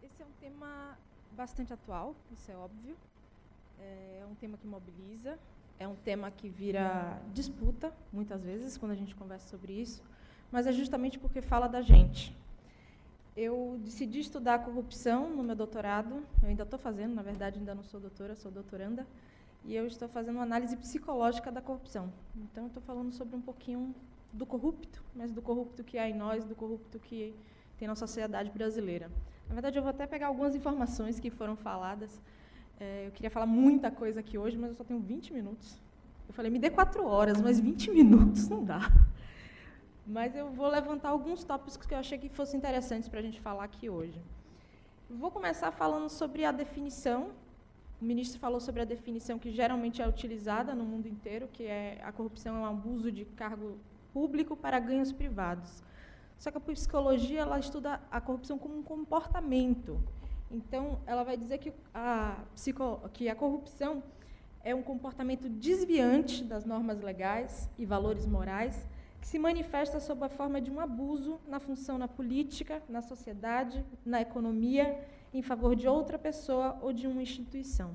Esse é um tema bastante atual, isso é óbvio. É um tema que mobiliza, é um tema que vira disputa, muitas vezes, quando a gente conversa sobre isso, mas é justamente porque fala da gente. Eu decidi estudar a corrupção no meu doutorado, eu ainda estou fazendo, na verdade, ainda não sou doutora, sou doutoranda, e eu estou fazendo uma análise psicológica da corrupção. Então, eu estou falando sobre um pouquinho do corrupto, mas do corrupto que há em nós, do corrupto que tem na sociedade brasileira. Na verdade, eu vou até pegar algumas informações que foram faladas. Eu queria falar muita coisa aqui hoje, mas eu só tenho 20 minutos. Eu falei, me dê 4 horas, mas 20 minutos não dá. Mas eu vou levantar alguns tópicos que eu achei que fossem interessantes para a gente falar aqui hoje. Vou começar falando sobre a definição. O ministro falou sobre a definição que geralmente é utilizada no mundo inteiro, que é a corrupção é um abuso de cargo público para ganhos privados. Só que a psicologia ela estuda a corrupção como um comportamento. Então, ela vai dizer que a corrupção é um comportamento desviante das normas legais e valores morais que se manifesta sob a forma de um abuso na função na política, na sociedade, na economia, em favor de outra pessoa ou de uma instituição.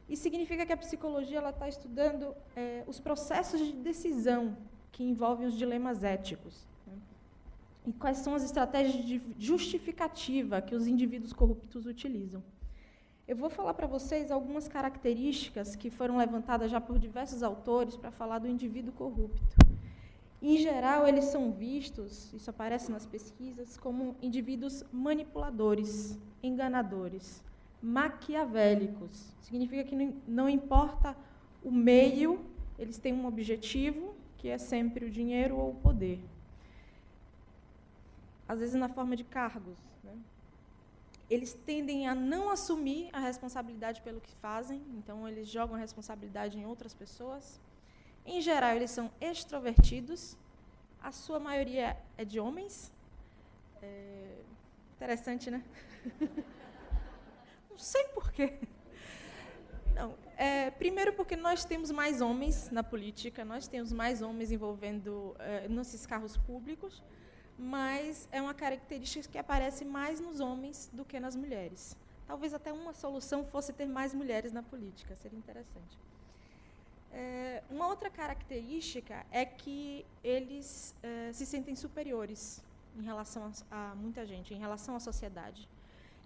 Isso significa que a psicologia está estudando os processos de decisão que envolvem os dilemas éticos. E quais são as estratégias de justificativa que os indivíduos corruptos utilizam. Eu vou falar para vocês algumas características que foram levantadas já por diversos autores para falar do indivíduo corrupto. Em geral, eles são vistos, isso aparece nas pesquisas, como indivíduos manipuladores, enganadores, maquiavélicos. Significa que não importa o meio, eles têm um objetivo, que é sempre o dinheiro ou o poder. Às vezes na forma de cargos, né? Eles tendem a não assumir a responsabilidade pelo que fazem, então eles jogam a responsabilidade em outras pessoas. Em geral, eles são extrovertidos, a sua maioria é de homens. Interessante, né? Não sei por quê. Não, primeiro porque nós temos mais homens na política, nós temos mais homens envolvendo nesses cargos públicos, mas é uma característica que aparece mais nos homens do que nas mulheres. Talvez até uma solução fosse ter mais mulheres na política, seria interessante. Uma outra característica é que eles se sentem superiores em relação a muita gente, em relação à sociedade.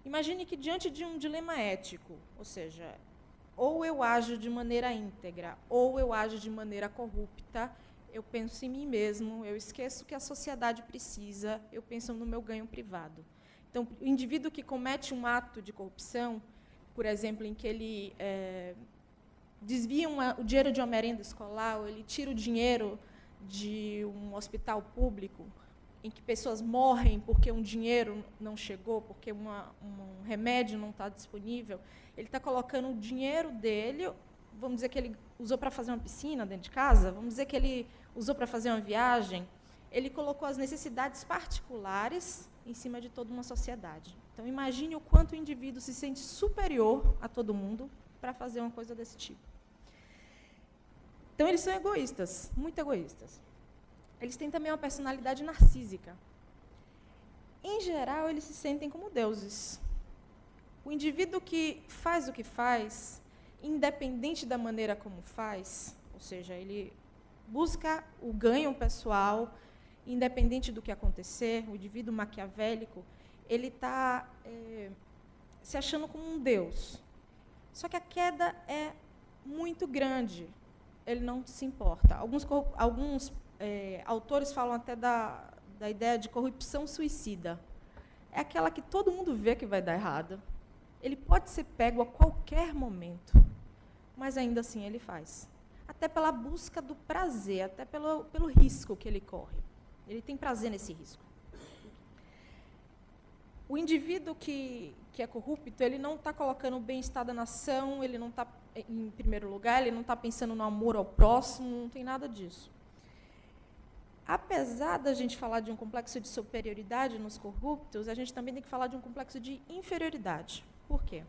Imagine que diante de um dilema ético, ou seja, ou eu ajo de maneira íntegra, ou eu ajo de maneira corrupta, eu penso em mim mesmo, eu esqueço que a sociedade precisa, eu penso no meu ganho privado. Então, o indivíduo que comete um ato de corrupção, por exemplo, em que ele desvia o dinheiro de uma merenda escolar, ou ele tira o dinheiro de um hospital público, em que pessoas morrem porque um dinheiro não chegou, porque um remédio não está disponível, ele está colocando o dinheiro dele, vamos dizer que ele usou para fazer uma piscina dentro de casa, vamos dizer que ele usou para fazer uma viagem, ele colocou as necessidades particulares em cima de toda uma sociedade. Então, imagine o quanto o indivíduo se sente superior a todo mundo para fazer uma coisa desse tipo. Então, eles são egoístas, muito egoístas. Eles têm também uma personalidade narcísica. Em geral, eles se sentem como deuses. O indivíduo que faz o que faz, independente da maneira como faz, ou seja, ele busca o ganho pessoal, independente do que acontecer, o indivíduo maquiavélico, ele está se achando como um deus. Só que a queda é muito grande, ele não se importa. Alguns autores falam até da ideia de corrupção suicida. É aquela que todo mundo vê que vai dar errado. Ele pode ser pego a qualquer momento, mas ainda assim ele faz. Até pela busca do prazer, até pelo risco que ele corre. Ele tem prazer nesse risco. O indivíduo que é corrupto, ele não está colocando o bem-estar da nação, ele não está, em primeiro lugar, ele não está pensando no amor ao próximo, não tem nada disso. Apesar da gente falar de um complexo de superioridade nos corruptos, a gente também tem que falar de um complexo de inferioridade. Por quê?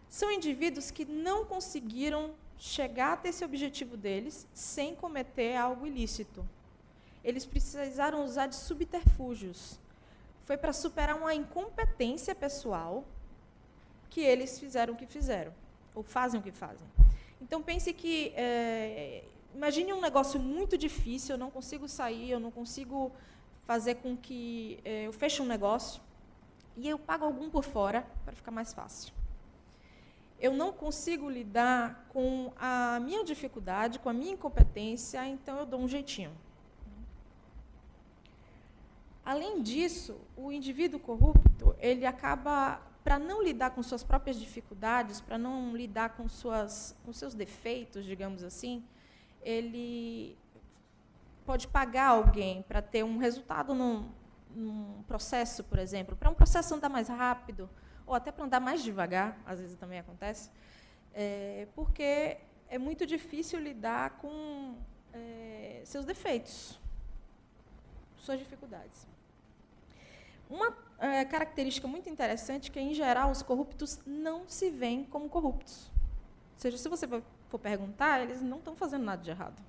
São indivíduos que não conseguiram chegar até esse objetivo deles sem cometer algo ilícito. Eles precisaram usar de subterfúgios. Foi para superar uma incompetência pessoal que eles fizeram o que fizeram, ou fazem o que fazem. Então, pense que... imagine um negócio muito difícil, eu não consigo sair, eu não consigo fazer com que eu feche um negócio, e eu pago algum por fora para ficar mais fácil. Eu não consigo lidar com a minha dificuldade, com a minha incompetência, então eu dou um jeitinho. Além disso, o indivíduo corrupto, ele acaba, para não lidar com suas próprias dificuldades, para não lidar com seus defeitos, digamos assim, ele pode pagar alguém para ter um resultado num processo, por exemplo, para um processo andar mais rápido, ou até para andar mais devagar, às vezes também acontece, porque é muito difícil lidar com seus defeitos, suas dificuldades. Uma característica muito interessante é que, em geral, os corruptos não se veem como corruptos. Ou seja, se você for perguntar, eles não estão fazendo nada de errado.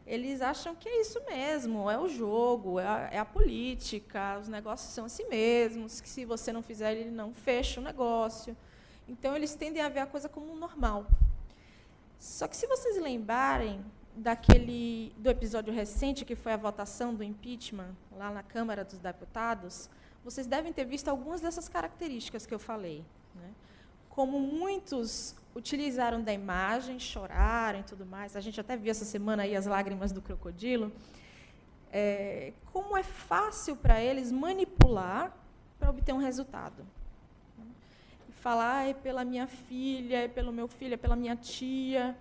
Eles acham que é isso mesmo, é o jogo, é a política, os negócios são assim mesmos, que se você não fizer, ele não fecha o negócio. Então, eles tendem a ver a coisa como normal. Só que, se vocês lembrarem do episódio recente, que foi a votação do impeachment, lá na Câmara dos Deputados, vocês devem ter visto algumas dessas características que eu falei, né? Como muitos utilizaram da imagem, choraram e tudo mais, a gente até viu essa semana aí as lágrimas do crocodilo, como é fácil para eles manipular para obter um resultado. Falar, é pela minha filha, é pelo meu filho, é pela minha tia.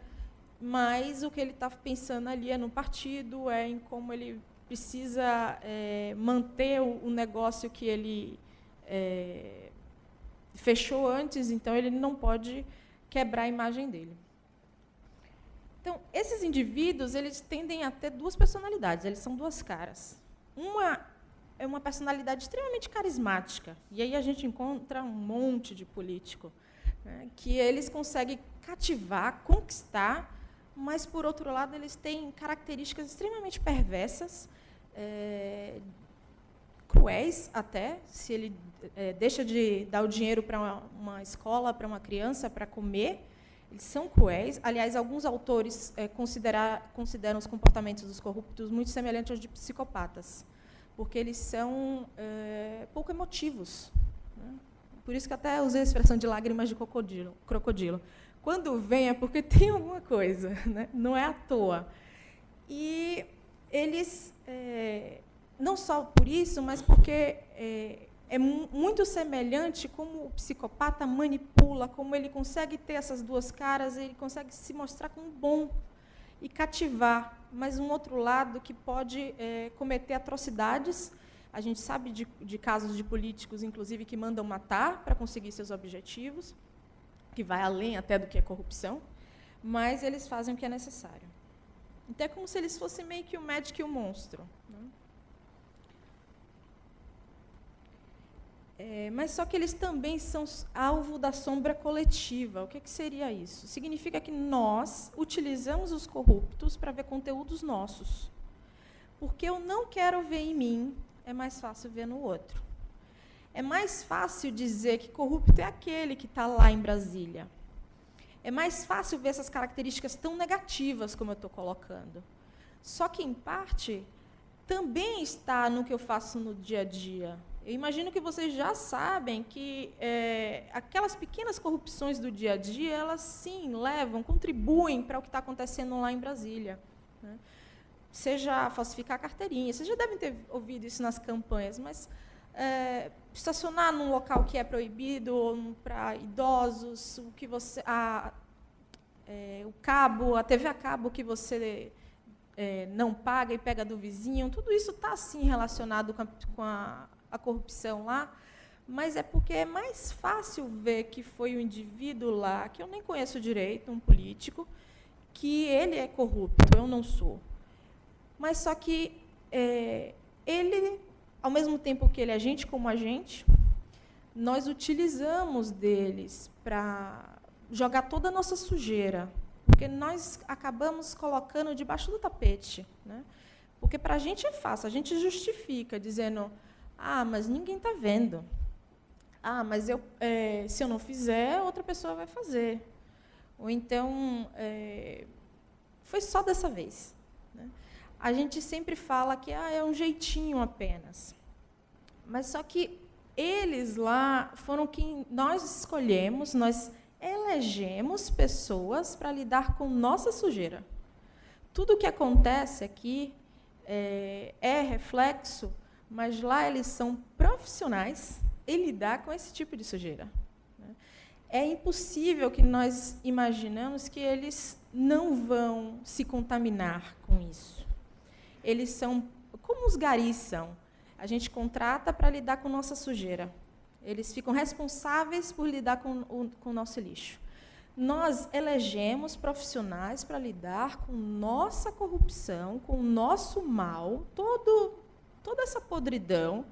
mas o que ele está pensando ali é no partido, é em como ele precisa manter o negócio que ele fechou antes, então ele não pode quebrar a imagem dele. Então, esses indivíduos, eles tendem a ter duas personalidades, eles são duas caras. Uma é uma personalidade extremamente carismática, e aí a gente encontra um monte de político, né, que eles conseguem cativar, conquistar, mas, por outro lado, eles têm características extremamente perversas, cruéis até, se ele deixa de dar o dinheiro para uma escola, para uma criança, para comer, eles são cruéis. Aliás, alguns autores consideram os comportamentos dos corruptos muito semelhantes aos de psicopatas, porque eles são pouco emotivos, né? Por isso que até usei a expressão de lágrimas de crocodilo. Quando vem é porque tem alguma coisa, né? Não é à toa. E eles, não só por isso, mas porque é muito semelhante como o psicopata manipula, como ele consegue ter essas duas caras, ele consegue se mostrar como bom e cativar, mas um outro lado que pode cometer atrocidades. A gente sabe de casos de políticos, inclusive, que mandam matar para conseguir seus objetivos, que vai além até do que é corrupção, mas eles fazem o que é necessário. Então, é como se eles fossem meio que o médico e o monstro, né? Mas só que eles também são alvo da sombra coletiva. O que seria isso? Significa que nós utilizamos os corruptos para ver conteúdos nossos. Porque eu não quero ver em mim, é mais fácil ver no outro. É mais fácil dizer que corrupto é aquele que está lá em Brasília. É mais fácil ver essas características tão negativas como eu estou colocando. Só que, em parte, também está no que eu faço no dia a dia. Eu imagino que vocês já sabem que aquelas pequenas corrupções do dia a dia, elas, sim, contribuem para o que está acontecendo lá em Brasília, né? Seja falsificar carteirinha, vocês já devem ter ouvido isso nas campanhas, mas estacionar num local que é proibido para idosos, o que você, o cabo, a TV a cabo que você não paga e pega do vizinho, tudo isso está, sim, relacionado com a corrupção lá, mas é porque é mais fácil ver que foi um indivíduo lá, que eu nem conheço direito, um político, que ele é corrupto, eu não sou. Mas só que ele, ao mesmo tempo que ele é gente como a gente, nós utilizamos deles para jogar toda a nossa sujeira, porque nós acabamos colocando debaixo do tapete, né? Porque para a gente é fácil, a gente justifica, dizendo, mas ninguém está vendo. Mas se eu não fizer, outra pessoa vai fazer. Ou então, foi só dessa vez, né? A gente sempre fala que é um jeitinho apenas. Mas só que eles lá foram quem nós escolhemos, nós elegemos pessoas para lidar com nossa sujeira. Tudo o que acontece aqui é reflexo, mas lá eles são profissionais em lidar com esse tipo de sujeira. É impossível que nós imaginamos que eles não vão se contaminar com isso. Eles são como os garis são. A gente contrata para lidar com nossa sujeira. Eles ficam responsáveis por lidar com o nosso lixo. Nós elegemos profissionais para lidar com nossa corrupção, com o nosso mal, toda essa podridão,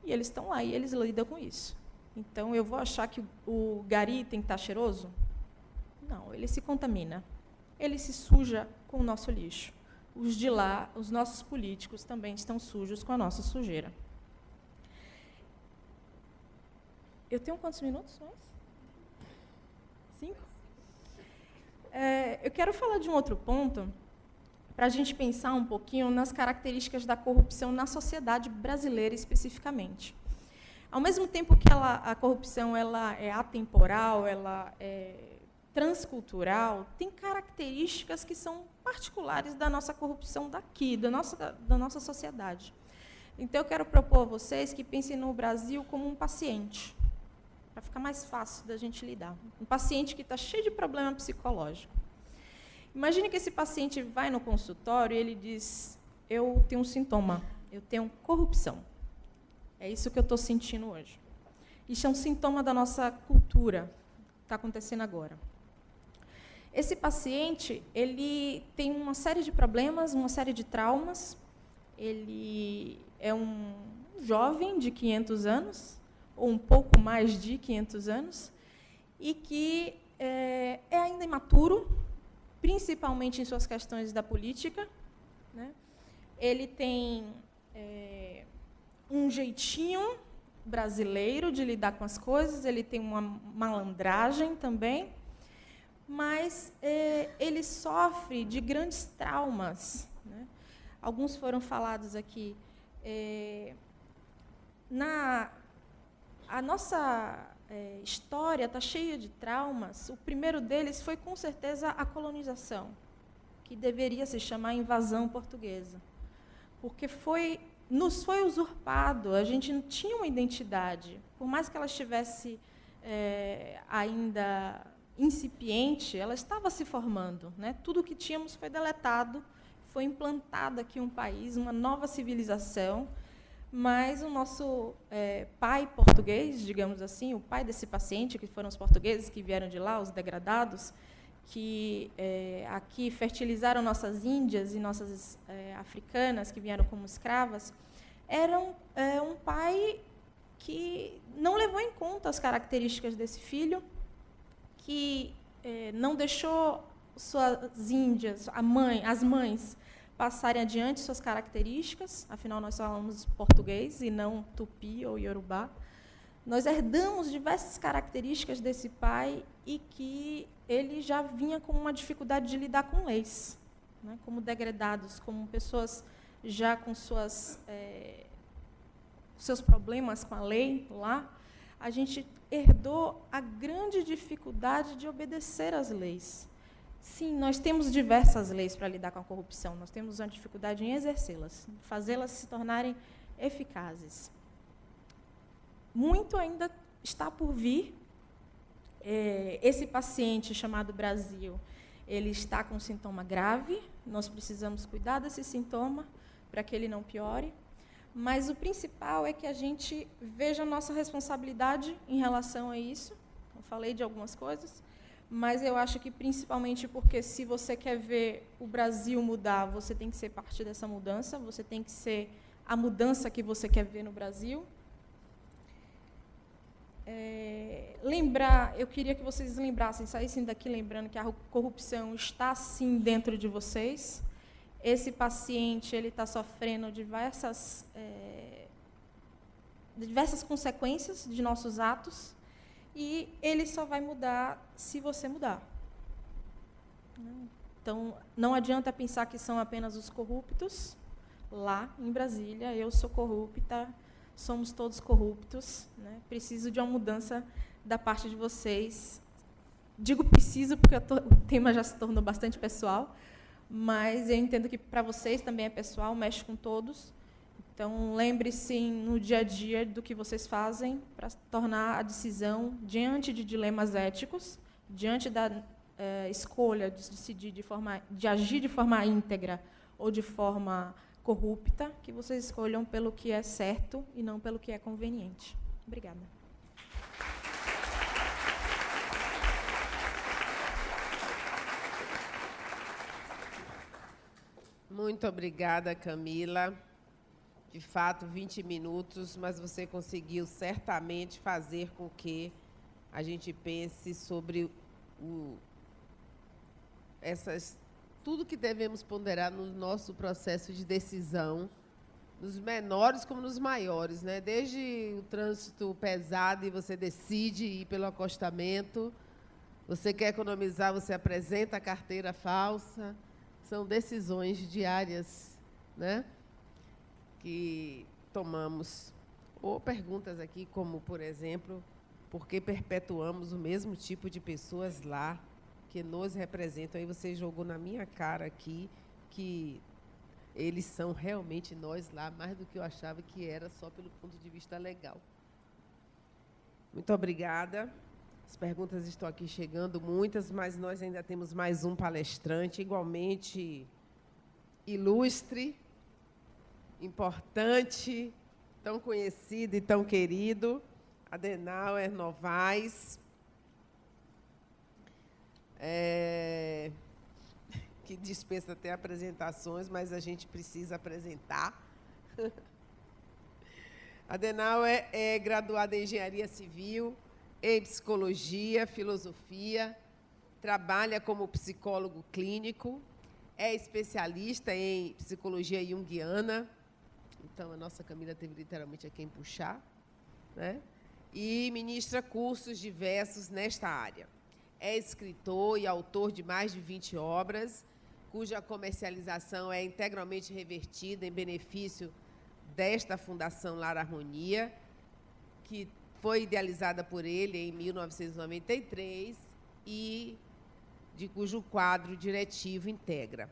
e eles estão lá e eles lidam com isso. Então, eu vou achar que o gari tem que estar cheiroso? Não, ele se contamina. Ele se suja com o nosso lixo. Os de lá, os nossos políticos, também estão sujos com a nossa sujeira. Eu tenho quantos minutos mais? 5? Eu quero falar de um outro ponto, para a gente pensar um pouquinho nas características da corrupção na sociedade brasileira, especificamente. Ao mesmo tempo que a corrupção ela é atemporal, ela é transcultural, tem características que são particulares da nossa corrupção daqui, da nossa sociedade. Então, eu quero propor a vocês que pensem no Brasil como um paciente, para ficar mais fácil da gente lidar. Um paciente que está cheio de problema psicológico. Imagine que esse paciente vai no consultório e ele diz, eu tenho um sintoma, eu tenho corrupção. É isso que eu estou sentindo hoje. Isso é um sintoma da nossa cultura, que está acontecendo agora. Esse paciente, ele tem uma série de problemas, uma série de traumas. Ele é um jovem de 500 anos, ou um pouco mais de 500 anos, e que é ainda imaturo, principalmente em suas questões da política, né? Ele tem um jeitinho brasileiro de lidar com as coisas, ele tem uma malandragem também, mas ele sofre de grandes traumas, né? Alguns foram falados aqui. A nossa história está cheia de traumas. O primeiro deles foi, com certeza, a colonização, que deveria se chamar invasão portuguesa, porque nos foi usurpado, a gente não tinha uma identidade. Por mais que ela estivesse ainda incipiente, ela estava se formando, né? Tudo o que tínhamos foi deletado, foi implantado aqui um país, uma nova civilização, mas o nosso pai português, digamos assim, o pai desse paciente, que foram os portugueses que vieram de lá, os degradados, que aqui fertilizaram nossas índias e nossas africanas, que vieram como escravas, era um pai que não levou em conta as características desse filho, que não deixou suas índias, as mães, passarem adiante suas características, afinal nós falamos português e não tupi ou iorubá. Nós herdamos diversas características desse pai e que ele já vinha com uma dificuldade de lidar com leis, né, como degradados, como pessoas já com seus problemas com a lei lá. A gente herdou a grande dificuldade de obedecer às leis. Sim, nós temos diversas leis para lidar com a corrupção, nós temos uma dificuldade em exercê-las, fazê-las se tornarem eficazes. Muito ainda está por vir. Esse paciente chamado Brasil, ele está com um sintoma grave, nós precisamos cuidar desse sintoma para que ele não piore, mas o principal é que a gente veja a nossa responsabilidade em relação a isso. Eu falei de algumas coisas, mas eu acho que principalmente porque, se você quer ver o Brasil mudar, você tem que ser parte dessa mudança, você tem que ser a mudança que você quer ver no Brasil. Eu queria que vocês lembrassem, saíssem daqui lembrando que a corrupção está, sim, dentro de vocês. Esse paciente ele está sofrendo diversas consequências de nossos atos, e ele só vai mudar se você mudar. Então, não adianta pensar que são apenas os corruptos lá em Brasília. Eu sou corrupta, somos todos corruptos, né? Preciso de uma mudança da parte de vocês. Digo preciso porque o tema já se tornou bastante pessoal, mas eu entendo que para vocês também é pessoal, mexe com todos. Então, lembre-se no dia a dia do que vocês fazem para tornar a decisão diante de dilemas éticos, diante da escolha de decidir de agir de forma íntegra ou de forma corrupta, que vocês escolham pelo que é certo e não pelo que é conveniente. Obrigada. Muito obrigada, Camila. De fato, 20 minutos, mas você conseguiu certamente fazer com que a gente pense sobre tudo que devemos ponderar no nosso processo de decisão, nos menores como nos maiores, né? Desde o trânsito pesado e você decide ir pelo acostamento, você quer economizar, você apresenta a carteira falsa. São decisões diárias, né, que tomamos. Ou perguntas aqui, como, por exemplo, por que perpetuamos o mesmo tipo de pessoas lá que nos representam? Aí você jogou na minha cara aqui que eles são realmente nós lá, mais do que eu achava que era, só pelo ponto de vista legal. Muito obrigada. As perguntas estão aqui chegando, muitas, mas nós ainda temos mais um palestrante igualmente ilustre, importante, tão conhecido e tão querido, Adenauer Novaes, que dispensa até apresentações, mas a gente precisa apresentar. Adenauer é graduado em Engenharia Civil, em Psicologia, Filosofia, trabalha como psicólogo clínico, é especialista em Psicologia Junguiana, então a nossa Camila teve literalmente a quem puxar, né? E ministra cursos diversos nesta área. É escritor e autor de mais de 20 obras, cuja comercialização é integralmente revertida em benefício desta Fundação Lar Harmonia, que foi idealizada por ele em 1993 e de cujo quadro diretivo integra.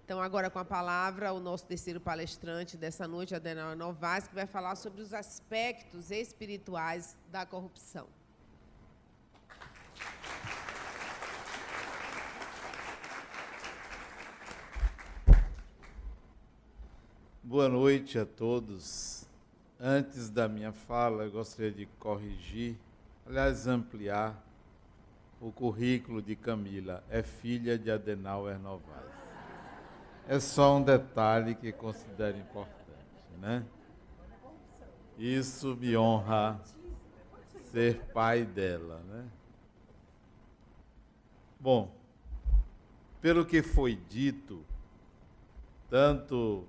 Então, agora com a palavra, o nosso terceiro palestrante dessa noite, Adenauer Novaes, que vai falar sobre os aspectos espirituais da corrupção. Boa noite a todos. Antes da minha fala, eu gostaria de corrigir, aliás, ampliar o currículo de Camila. É filha de Adenauer Novaes. É só um detalhe que considero importante, né? Isso me honra ser pai dela, né? Bom, pelo que foi dito, tanto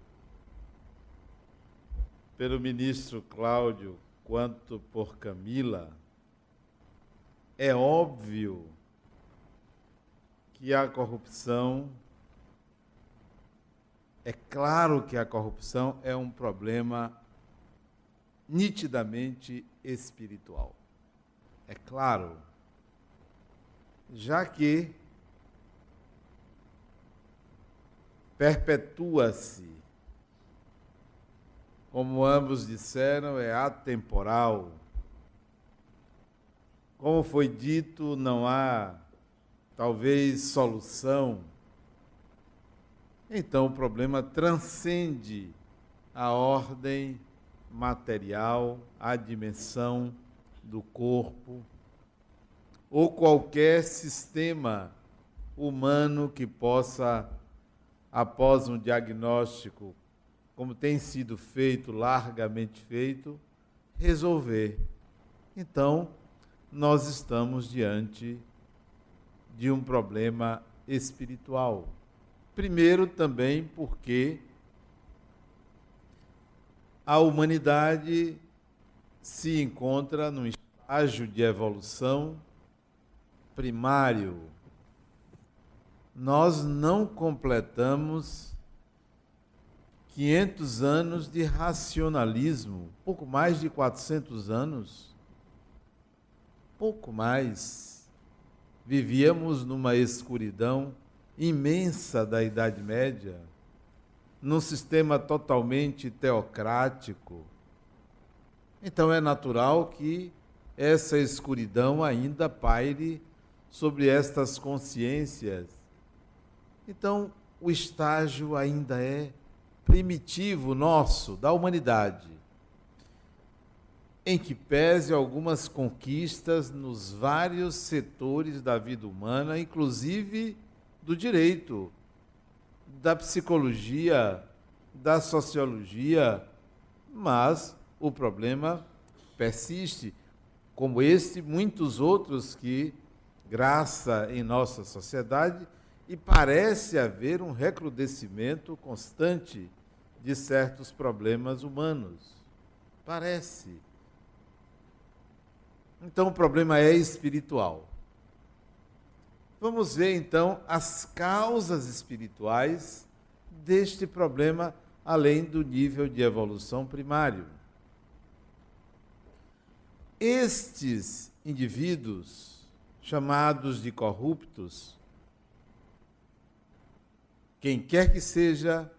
pelo ministro Cláudio quanto por Camila, é óbvio que a corrupção, é claro que a corrupção é um problema nitidamente espiritual. É claro, já que perpetua-se, como ambos disseram, é atemporal. Como foi dito, não há, talvez, solução. Então, o problema transcende a ordem material, a dimensão do corpo, ou qualquer sistema humano que possa, após um diagnóstico, como tem sido feito, largamente feito, resolver. Então, nós estamos diante de um problema espiritual. Primeiro, também porque a humanidade se encontra num estágio de evolução primário. Nós não completamos 500 anos de racionalismo, pouco mais de 400 anos, pouco mais. Vivíamos numa escuridão imensa da Idade Média, num sistema totalmente teocrático. Então é natural que essa escuridão ainda paire sobre estas consciências. Então, o estágio ainda é primitivo nosso, da humanidade, em que pese algumas conquistas nos vários setores da vida humana, inclusive do direito, da psicologia, da sociologia, mas o problema persiste, como este e muitos outros que graça em nossa sociedade, e parece haver um recrudescimento constante de certos problemas humanos. Parece. Então, o problema é espiritual. Vamos ver, então, as causas espirituais deste problema, além do nível de evolução primário. Estes indivíduos, chamados de corruptos, quem quer que seja,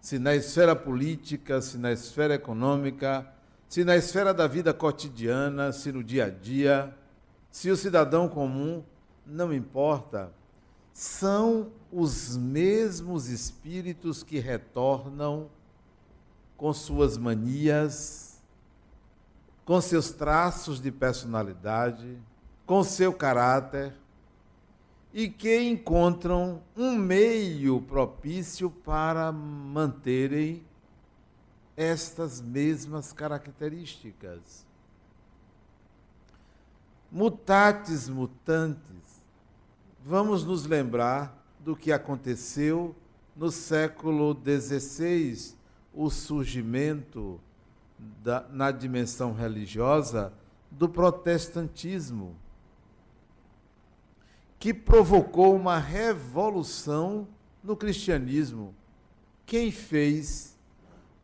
se na esfera política, se na esfera econômica, se na esfera da vida cotidiana, se no dia a dia, se o cidadão comum não importa, são os mesmos espíritos que retornam com suas manias, com seus traços de personalidade, com seu caráter, e que encontram um meio propício para manterem estas mesmas características. Mutatis mutandis, vamos nos lembrar do que aconteceu no século XVI, o surgimento na dimensão religiosa do protestantismo, que provocou uma revolução no cristianismo. Quem fez?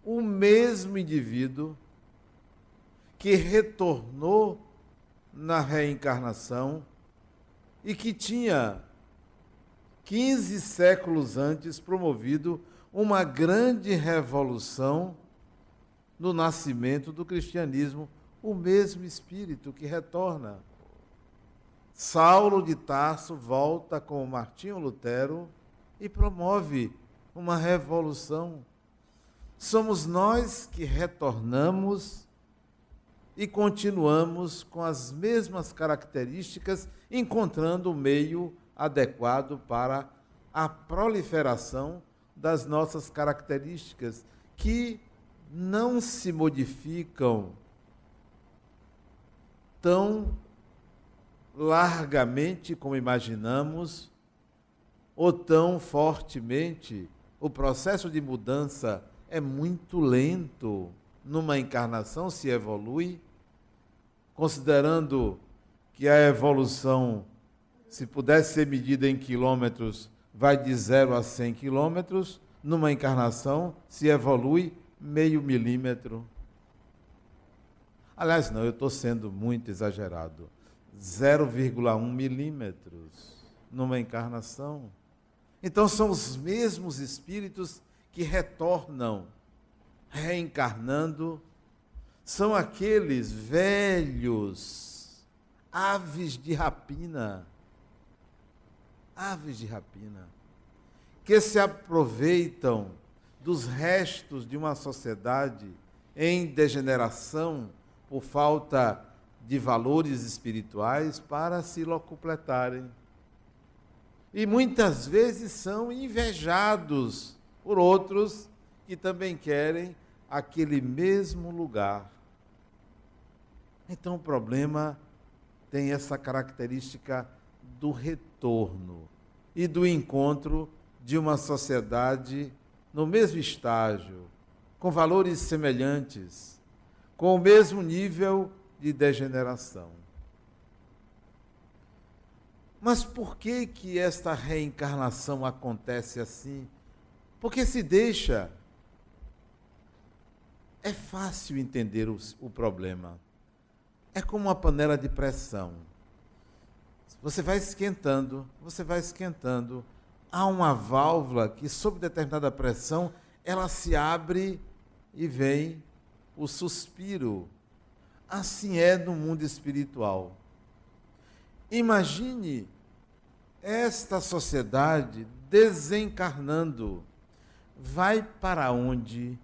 O mesmo indivíduo que retornou na reencarnação e que tinha 15 séculos antes promovido uma grande revolução no nascimento do cristianismo, o mesmo espírito que retorna. Saulo de Tarso volta com Martinho Lutero e promove uma revolução. Somos nós que retornamos e continuamos com as mesmas características, encontrando o meio adequado para a proliferação das nossas características, que não se modificam tão largamente como imaginamos, ou tão fortemente. O processo de mudança é muito lento. Numa encarnação se evolui, considerando que a evolução, se pudesse ser medida em quilômetros, vai de 0 a 100 quilômetros, numa encarnação se evolui meio milímetro. Aliás, não, eu estou sendo muito exagerado. 0,1 milímetros numa encarnação. Então são os mesmos espíritos que retornam, reencarnando, são aqueles velhos aves de rapina, que se aproveitam dos restos de uma sociedade em degeneração por falta de valores espirituais para se locupletarem. E muitas vezes são invejados por outros que também querem aquele mesmo lugar. Então o problema tem essa característica do retorno e do encontro de uma sociedade no mesmo estágio, com valores semelhantes, com o mesmo nível de degeneração. Mas por que que esta reencarnação acontece assim? Porque se deixa. É fácil entender o problema. É como uma panela de pressão. Você vai esquentando. Há uma válvula que, sob determinada pressão, ela se abre e vem o suspiro. Assim é no mundo espiritual. Imagine esta sociedade desencarnando. Vai para onde?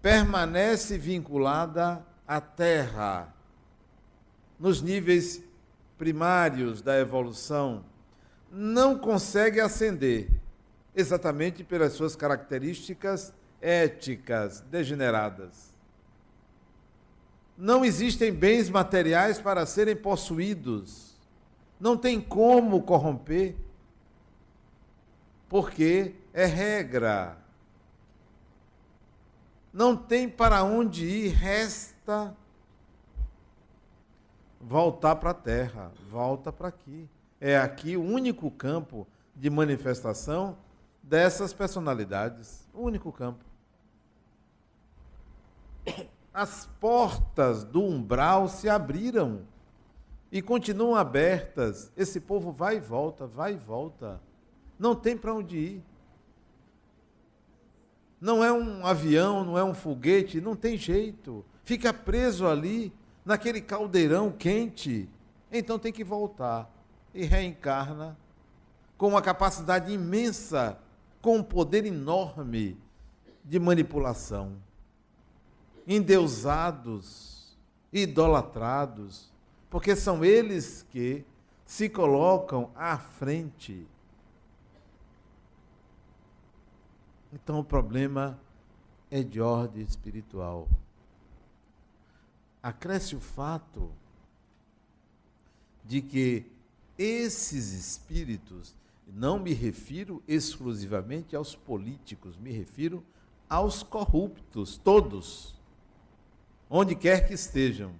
Permanece vinculada à Terra, nos níveis primários da evolução, não consegue ascender, exatamente pelas suas características éticas degeneradas. Não existem bens materiais para serem possuídos, não tem como corromper, porque é regra. Não tem para onde ir, resta voltar para a Terra, volta para aqui. É aqui o único campo de manifestação dessas personalidades, o único campo. As portas do umbral se abriram e continuam abertas. Esse povo vai e volta, não tem para onde ir. Não é um avião, não é um foguete, não tem jeito. Fica preso ali naquele caldeirão quente, então tem que voltar. E reencarna com uma capacidade imensa, com um poder enorme de manipulação. Endeusados, idolatrados, porque são eles que se colocam à frente. Então o problema é de ordem espiritual. Acresce o fato de que esses espíritos, não me refiro exclusivamente aos políticos, me refiro aos corruptos, todos, onde quer que estejam.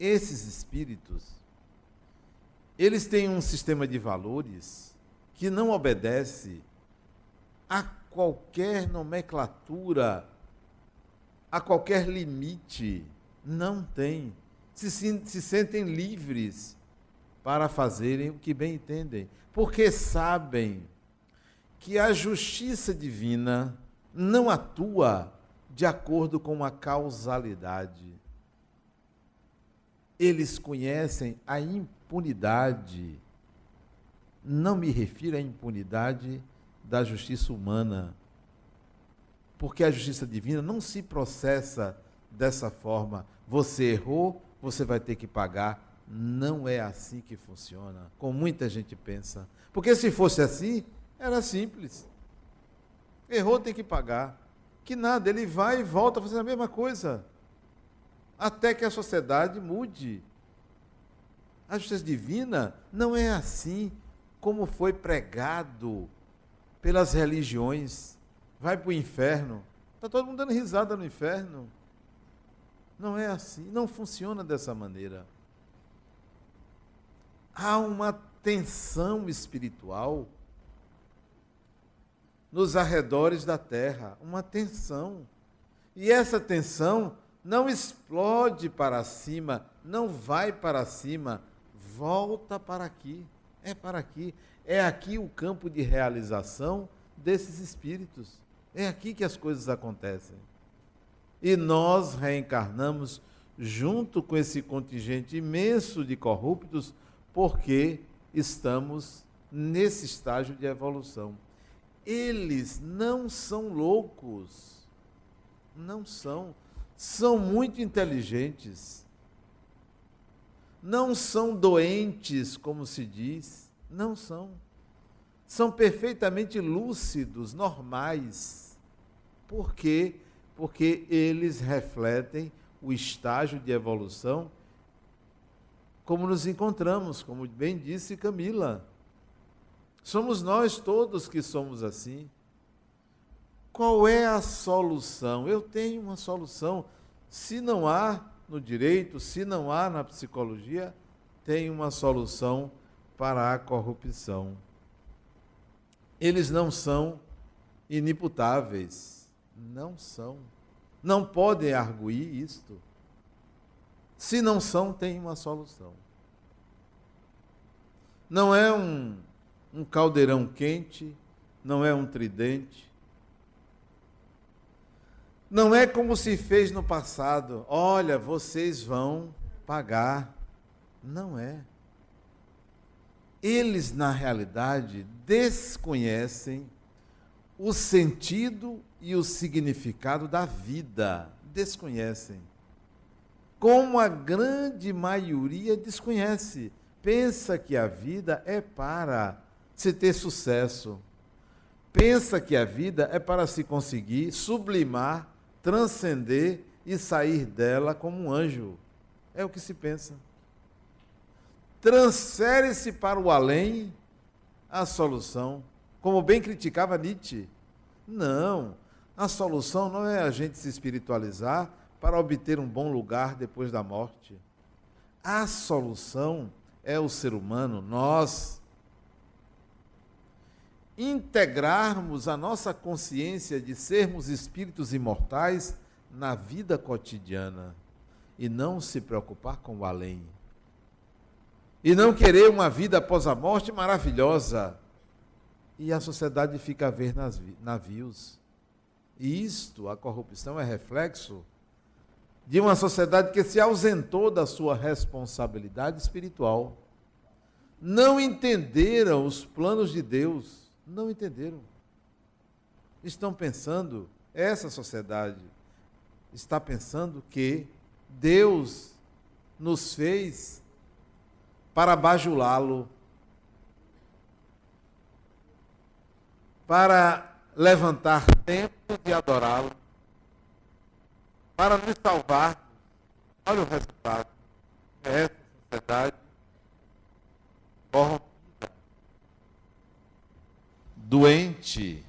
Esses espíritos, eles têm um sistema de valores que não obedece a qualquer nomenclatura, a qualquer limite. Não tem. Se sentem livres para fazerem o que bem entendem, porque sabem que a justiça divina não atua de acordo com a causalidade. Eles conhecem a impunidade. Não me refiro à impunidade da justiça humana, porque a justiça divina não se processa dessa forma. Você errou, você vai ter que pagar. Não é assim que funciona, como muita gente pensa. Porque se fosse assim, era simples. Errou, tem que pagar. Que nada, ele vai e volta fazendo a mesma coisa, até que a sociedade mude. A justiça divina não é assim como foi pregado pelas religiões. Vai para o inferno. Está todo mundo dando risada no inferno. Não é assim, não funciona dessa maneira. Há uma tensão espiritual nos arredores da Terra, uma tensão. E essa tensão não explode para cima, não vai para cima, volta para aqui. É para aqui. É aqui o campo de realização desses espíritos. É aqui que as coisas acontecem. E nós reencarnamos junto com esse contingente imenso de corruptos, porque estamos nesse estágio de evolução. Eles não são loucos, não são. São muito inteligentes. Não são doentes, como se diz. Não são. São perfeitamente lúcidos, normais. Por quê? Porque eles refletem o estágio de evolução como nos encontramos, como bem disse Camila. Somos nós todos que somos assim. Qual é a solução? Eu tenho uma solução. Se não há no direito, se não há na psicologia, tem uma solução para a corrupção. Eles não são inimputáveis. Não são. Não podem arguir isto. Se não são, tem uma solução. Não é um caldeirão quente, não é um tridente. Não é como se fez no passado. Olha, vocês vão pagar. Não é. Eles, na realidade, desconhecem o sentido e o significado da vida. Desconhecem. Como a grande maioria desconhece. Pensa que a vida é para se ter sucesso. Pensa que a vida é para se conseguir sublimar, transcender e sair dela como um anjo. É o que se pensa. Transfere-se para o além a solução, como bem criticava Nietzsche. Não, a solução não é a gente se espiritualizar para obter um bom lugar depois da morte. A solução é o ser humano, nós, integrarmos a nossa consciência de sermos espíritos imortais na vida cotidiana e não se preocupar com o além. E não querer uma vida após a morte maravilhosa. E a sociedade fica a ver navios. E isto, a corrupção, é reflexo de uma sociedade que se ausentou da sua responsabilidade espiritual. Não entenderam os planos de Deus, não entenderam. Estão pensando, essa sociedade está pensando que Deus nos fez para bajulá-lo, para levantar templos e adorá-lo, para nos salvar. Olha o resultado. Essa sociedade corrompida, doente,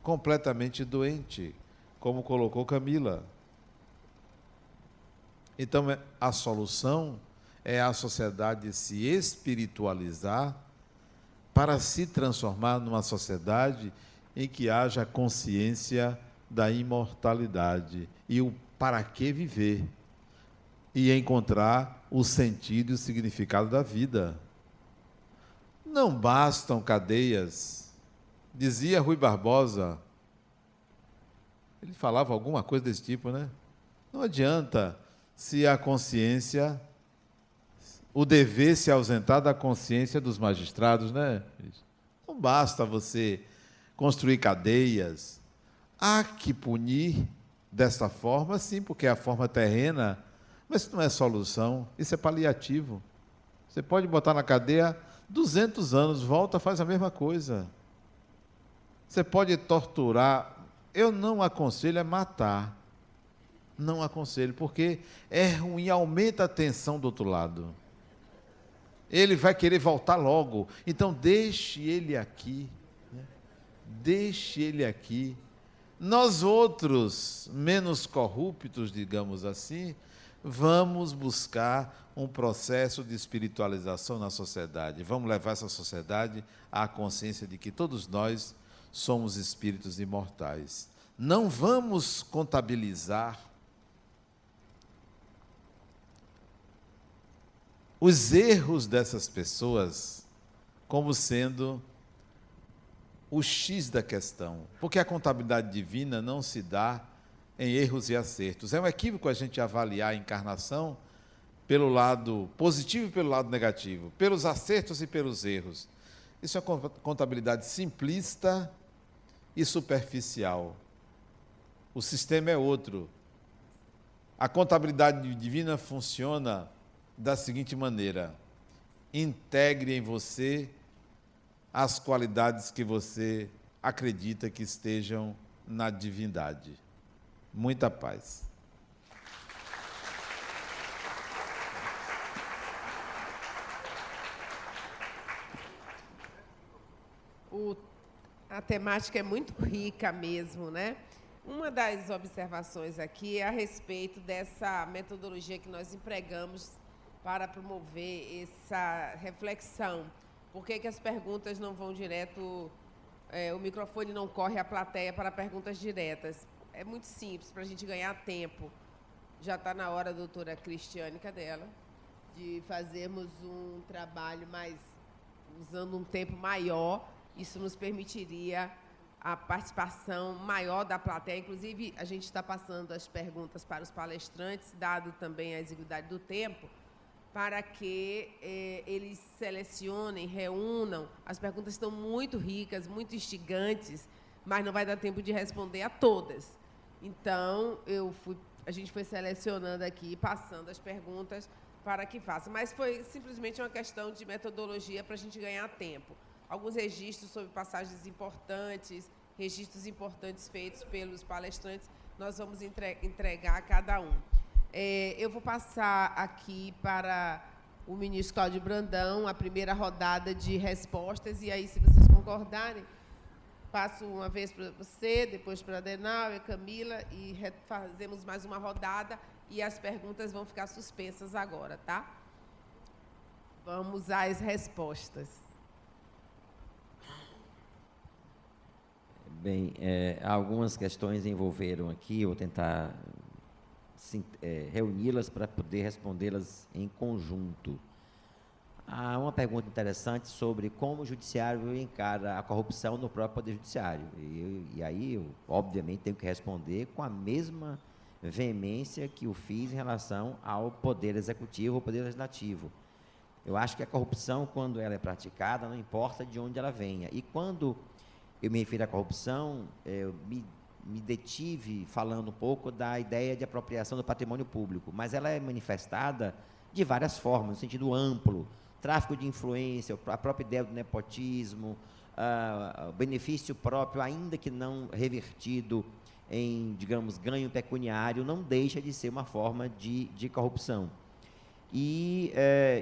completamente doente, como colocou Camila. Então, a solução é a sociedade se espiritualizar para se transformar numa sociedade em que haja consciência da imortalidade e o para que viver, e encontrar o sentido e o significado da vida. Não bastam cadeias. Dizia Rui Barbosa, ele falava alguma coisa desse tipo, né? Não adianta se a consciência, o dever se ausentar da consciência dos magistrados, né? Não basta você construir cadeias. Há que punir desta forma, sim, porque é a forma terrena, mas isso não é solução, isso é paliativo. Você pode botar na cadeia 200 anos, volta, faz a mesma coisa. Você pode torturar. Eu não aconselho matar. Não aconselho, porque é ruim, aumenta a tensão do outro lado. Ele vai querer voltar logo. Então, deixe ele aqui. Né? Deixe ele aqui. Nós outros, menos corruptos, digamos assim, vamos buscar um processo de espiritualização na sociedade. Vamos levar essa sociedade à consciência de que todos nós somos espíritos imortais. Não vamos contabilizar os erros dessas pessoas como sendo o X da questão, porque a contabilidade divina não se dá em erros e acertos. É um equívoco a gente avaliar a encarnação pelo lado positivo e pelo lado negativo, pelos acertos e pelos erros. Isso é uma contabilidade simplista e superficial. O sistema é outro. A contabilidade divina funciona da seguinte maneira: integre em você as qualidades que você acredita que estejam na divindade. Muita paz. A temática é muito rica mesmo, né? Uma das observações aqui é a respeito dessa metodologia que nós empregamos para promover essa reflexão. Por que as perguntas não vão direto, o microfone não corre à plateia para perguntas diretas? É muito simples, para a gente ganhar tempo. Já está na hora, doutora Cristiane, cadê ela? De fazermos um trabalho mais, usando um tempo maior. Isso nos permitiria a participação maior da plateia. Inclusive, a gente está passando as perguntas para os palestrantes, dado também a exiguidade do tempo, para que eles selecionem, reúnam. As perguntas estão muito ricas, muito instigantes, mas não vai dar tempo de responder a todas. Então, a gente foi selecionando aqui, passando as perguntas para que faça. Mas foi simplesmente uma questão de metodologia para a gente ganhar tempo. Alguns registros sobre passagens importantes, registros importantes feitos pelos palestrantes, nós vamos entregar a cada um. Eu vou passar aqui para o ministro Cláudio Brandão a primeira rodada de respostas, e aí, se vocês concordarem, passo uma vez para você, depois para a Adenauer, Camila, e fazemos mais uma rodada, e as perguntas vão ficar suspensas agora, tá? Vamos às respostas. Bem, algumas questões envolveram aqui, eu vou tentar reuni-las para poder respondê-las em conjunto. Há uma pergunta interessante sobre como o judiciário encara a corrupção no próprio Poder Judiciário. E aí, eu, obviamente, tenho que responder com a mesma veemência que o fiz em relação ao poder executivo ou poder legislativo. Eu acho que a corrupção, quando ela é praticada, não importa de onde ela venha. E quando eu me refiro à corrupção, eu me detive falando um pouco da ideia de apropriação do patrimônio público, mas ela é manifestada de várias formas, no sentido amplo: tráfico de influência, a própria ideia do nepotismo, o benefício próprio, ainda que não revertido em, digamos, ganho pecuniário, não deixa de ser uma forma de corrupção. E,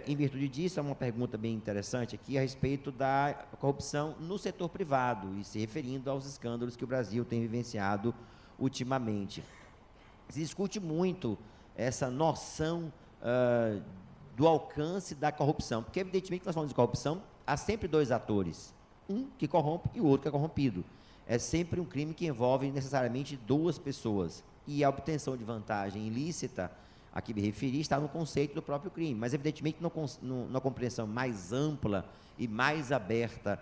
em virtude disso, há uma pergunta bem interessante aqui a respeito da corrupção no setor privado, e se referindo aos escândalos que o Brasil tem vivenciado ultimamente. Se discute muito essa noção do alcance da corrupção, porque, evidentemente, que nós falamos de corrupção, há sempre dois atores, um que corrompe e o outro que é corrompido. É sempre um crime que envolve necessariamente duas pessoas, e a obtenção de vantagem ilícita a que me referi está no conceito do próprio crime, mas evidentemente na compreensão mais ampla e mais aberta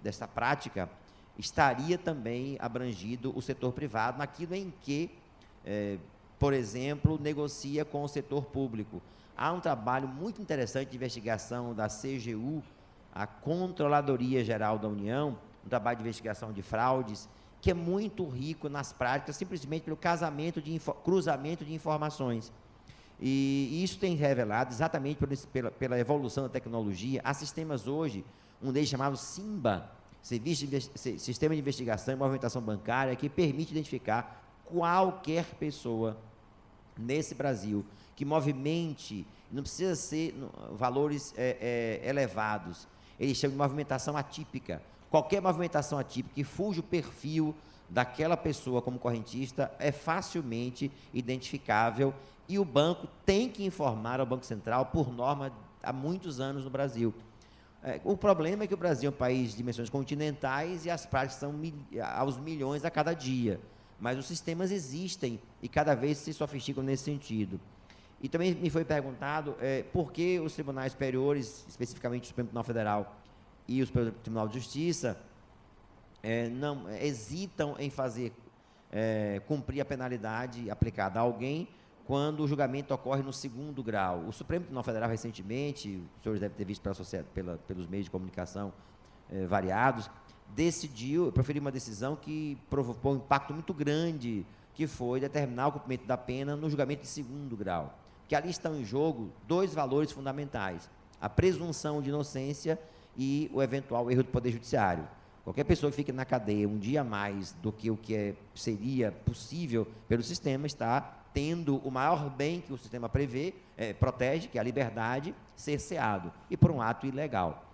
desta prática, estaria também abrangido o setor privado naquilo em que, por exemplo, negocia com o setor público. Há um trabalho muito interessante de investigação da CGU, a Controladoria Geral da União, um trabalho de investigação de fraudes, que é muito rico nas práticas, simplesmente pelo cruzamento de informações. E isso tem revelado, exatamente pela evolução da tecnologia, há sistemas hoje, um deles chamado SIMBA, Sistema de Investigação e Movimentação Bancária, que permite identificar qualquer pessoa nesse Brasil que movimente, não precisa ser valores elevados, eles chamam de movimentação atípica. Qualquer movimentação atípica que fuja o perfil daquela pessoa como correntista é facilmente identificável, e o banco tem que informar ao Banco Central, por norma, há muitos anos no Brasil. O problema é que o Brasil é um país de dimensões continentais e as práticas são aos milhões a cada dia, mas os sistemas existem e cada vez se sofisticam nesse sentido. E também me foi perguntado por que os tribunais superiores, especificamente o Supremo Tribunal Federal e o Superior Tribunal de Justiça, não hesitam em fazer cumprir a penalidade aplicada a alguém quando o julgamento ocorre no segundo grau. O Supremo Tribunal Federal, recentemente, os senhores devem ter visto pelos meios de comunicação variados, proferiu uma decisão que provocou um impacto muito grande, que foi determinar o cumprimento da pena no julgamento de segundo grau. Que ali estão em jogo dois valores fundamentais: a presunção de inocência e o eventual erro do Poder Judiciário. Qualquer pessoa que fique na cadeia um dia a mais do que o que seria possível pelo sistema está tendo o maior bem que o sistema protege, que é a liberdade, cerceado, e por um ato ilegal.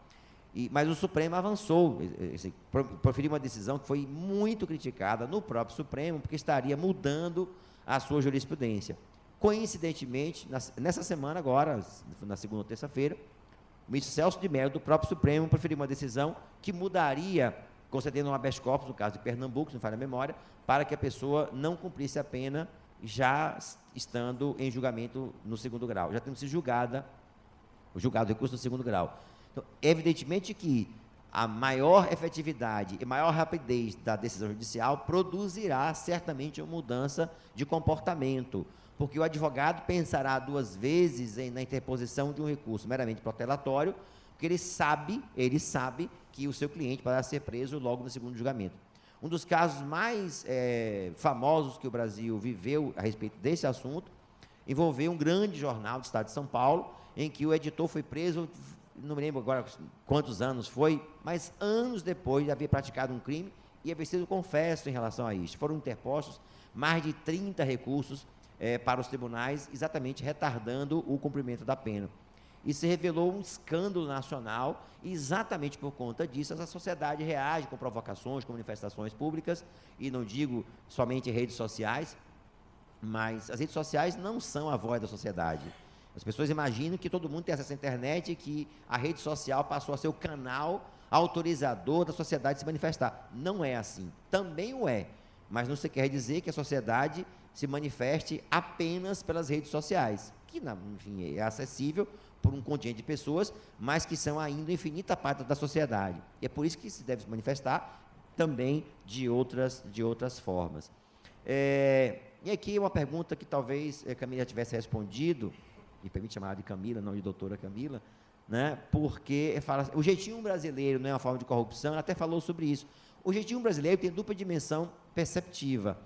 Mas o Supremo avançou, proferiu uma decisão que foi muito criticada no próprio Supremo, porque estaria mudando a sua jurisprudência. Coincidentemente, nessa semana agora, na segunda ou terça-feira, o ministro Celso de Mello, do próprio Supremo, proferiu uma decisão que mudaria, concedendo um habeas corpus, no caso de Pernambuco, se não falha a memória, para que a pessoa não cumprisse a pena já estando em julgamento no segundo grau, já tendo sido julgado o recurso no segundo grau. Então, evidentemente que a maior efetividade e maior rapidez da decisão judicial produzirá certamente uma mudança de comportamento, porque o advogado pensará duas vezes na interposição de um recurso meramente protelatório, porque ele sabe que o seu cliente poderá ser preso logo no segundo julgamento. Um dos casos mais famosos que o Brasil viveu a respeito desse assunto envolveu um grande jornal do estado de São Paulo, em que o editor foi preso, não me lembro agora quantos anos foi, mas anos depois de haver praticado um crime e haver sido confesso em relação a isso. Foram interpostos mais de 30 recursos para os tribunais, exatamente retardando o cumprimento da pena. E se revelou um escândalo nacional, e exatamente por conta disso a sociedade reage com provocações, com manifestações públicas, e não digo somente em redes sociais, mas as redes sociais não são a voz da sociedade. As pessoas imaginam que todo mundo tem acesso à internet e que a rede social passou a ser o canal autorizador da sociedade se manifestar. Não é assim. Também o é, mas não se quer dizer que a sociedade se manifeste apenas pelas redes sociais, que, enfim, é acessível por um contingente de pessoas, mas que são ainda infinita parte da sociedade. E é por isso que se deve se manifestar também de outras formas. E aqui uma pergunta que talvez Camila tivesse respondido, me permite chamar de Camila, não de doutora Camila, né? Porque fala, o jeitinho brasileiro não é uma forma de corrupção, ela até falou sobre isso. O jeitinho brasileiro tem dupla dimensão perceptiva.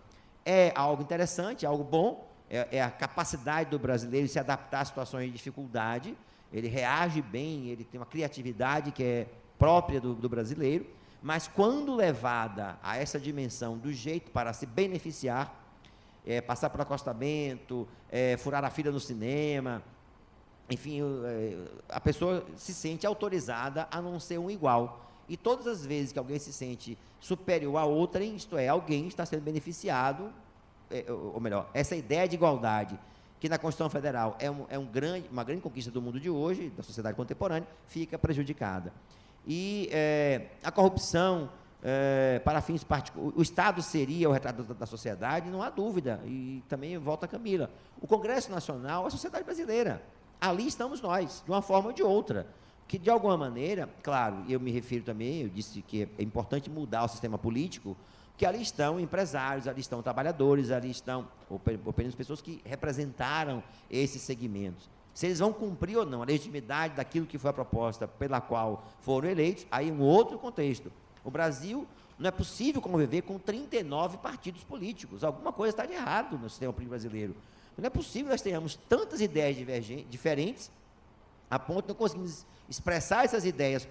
É algo interessante, é algo bom, é a capacidade do brasileiro de se adaptar a situações de dificuldade, ele reage bem, ele tem uma criatividade que é própria do brasileiro, mas quando levada a essa dimensão do jeito para se beneficiar, passar por acostamento, furar a fila no cinema, enfim, a pessoa se sente autorizada a não ser um igual. E todas as vezes que alguém se sente superior a outrem, isto é, alguém está sendo beneficiado, ou melhor, essa ideia de igualdade, que na Constituição Federal é uma grande conquista do mundo de hoje, da sociedade contemporânea, fica prejudicada. E a corrupção, para fins particulares, o Estado seria o retrato da sociedade, não há dúvida, e também volta a Camila. O Congresso Nacional é a sociedade brasileira, ali estamos nós, de uma forma ou de outra, que de alguma maneira, claro, eu me refiro também, eu disse que é importante mudar o sistema político, que ali estão empresários, ali estão trabalhadores, ali estão, ou pelo menos pessoas que representaram esses segmentos. Se eles vão cumprir ou não a legitimidade daquilo que foi a proposta pela qual foram eleitos, aí um outro contexto. O Brasil, não é possível conviver com 39 partidos políticos. Alguma coisa está de errado no sistema político brasileiro. Não é possível que nós tenhamos tantas ideias diferentes, a ponto de não conseguirmos expressar essas ideias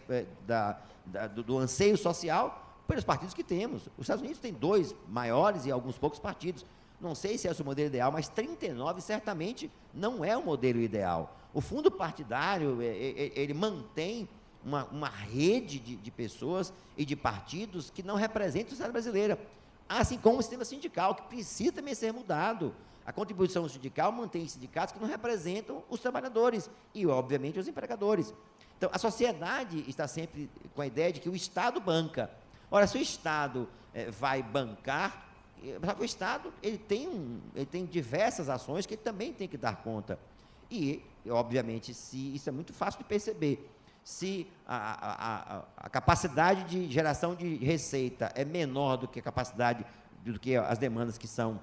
do anseio social pelos partidos que temos. Os Estados Unidos tem 2 maiores e alguns poucos partidos. Não sei se é o modelo ideal, mas 39 certamente não é o modelo ideal. O fundo partidário, ele mantém uma rede de pessoas e de partidos que não representam a sociedade brasileira. Assim como o sistema sindical, que precisa também ser mudado. A contribuição sindical mantém sindicatos que não representam os trabalhadores e, obviamente, os empregadores. Então, a sociedade está sempre com a ideia de que o Estado banca. Ora, se o Estado vai bancar, o Estado ele tem diversas ações que ele também tem que dar conta. E, obviamente, isso é muito fácil de perceber. Se a capacidade de geração de receita é menor do que a capacidade, do que as demandas que são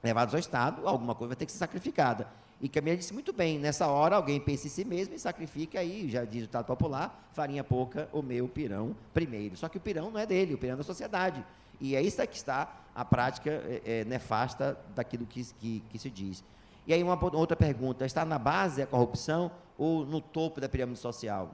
levadas ao Estado, alguma coisa vai ter que ser sacrificada. E Camila disse muito bem, nessa hora alguém pensa em si mesmo e sacrifica aí, já diz o ditado popular, farinha pouca, o meu pirão primeiro. Só que o pirão não é dele, o pirão é da sociedade. E é isso que está a prática nefasta daquilo que se diz. E aí uma outra pergunta, está na base a corrupção ou no topo da pirâmide social?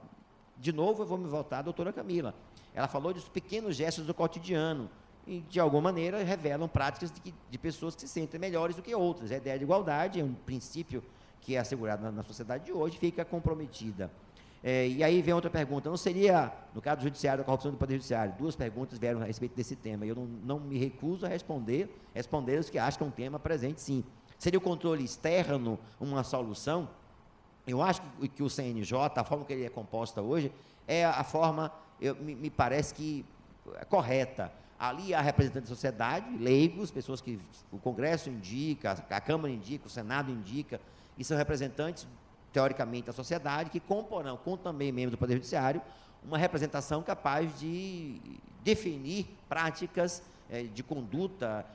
De novo, eu vou me voltar à doutora Camila. Ela falou dos pequenos gestos do cotidiano, e, de alguma maneira, revelam práticas de pessoas que se sentem melhores do que outras. A ideia de igualdade é um princípio que é assegurado na sociedade de hoje, fica comprometida. E aí vem outra pergunta, não seria, no caso do judiciário, da corrupção do Poder Judiciário, 2 perguntas vieram a respeito desse tema, e eu não me recuso a responder os que acham que é um tema presente, sim. Seria o controle externo uma solução? Eu acho que o CNJ, a forma que ele é composta hoje, é a forma, me parece que é correta. Ali há representantes da sociedade, leigos, pessoas que o Congresso indica, a Câmara indica, o Senado indica, e são representantes, teoricamente, da sociedade, que comporão, com também membros do Poder Judiciário, uma representação capaz de definir práticas de conduta,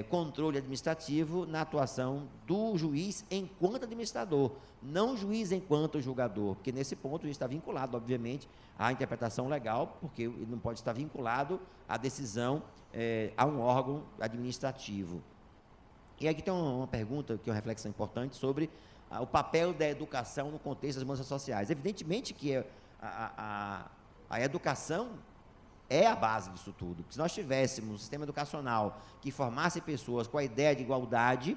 controle administrativo na atuação do juiz enquanto administrador, não o juiz enquanto julgador, porque nesse ponto o juiz está vinculado, obviamente, à interpretação legal, porque ele não pode estar vinculado à decisão a um órgão administrativo. E aqui tem uma pergunta, que é uma reflexão importante, sobre o papel da educação no contexto das mudanças sociais. Evidentemente que a educação é a base disso tudo. Se nós tivéssemos um sistema educacional que formasse pessoas com a ideia de igualdade,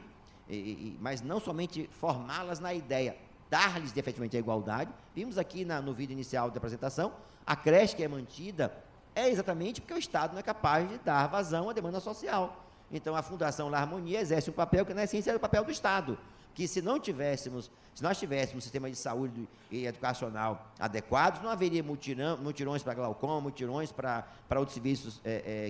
mas não somente formá-las na ideia, dar-lhes efetivamente a igualdade, vimos aqui no vídeo inicial da apresentação, a creche que é mantida é exatamente porque o Estado não é capaz de dar vazão à demanda social. Então, a Fundação La Harmonia exerce um papel que, na essência, é o papel do Estado, que se nós tivéssemos um sistema de saúde e educacional adequados, não haveria mutirões para glaucoma, mutirões para outros serviços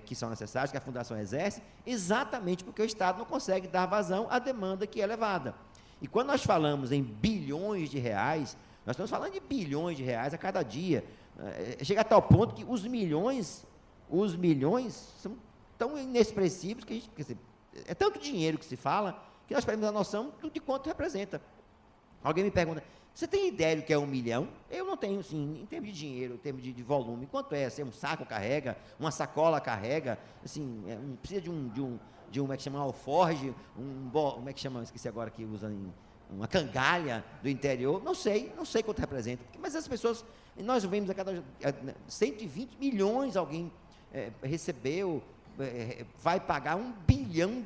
que são necessários, que a Fundação exerce, exatamente porque o Estado não consegue dar vazão à demanda que é elevada. E quando nós falamos em bilhões de reais, nós estamos falando de bilhões de reais a cada dia. Chega a tal ponto que os milhões são tão inexpressivos que a gente... É tanto dinheiro que se fala, que nós perdemos a noção de quanto representa. Alguém me pergunta, você tem ideia do que é 1 milhão? Eu não tenho, sim, em termos de dinheiro, em termos de volume. Quanto é? Um saco carrega, uma sacola carrega, assim, precisa de um, como é que chama, um alforge, como é que chama, esqueci agora que usa uma cangalha do interior, não sei quanto representa, mas as pessoas, nós vemos a cada 120 milhões alguém recebeu, vai pagar R$1 bilhão,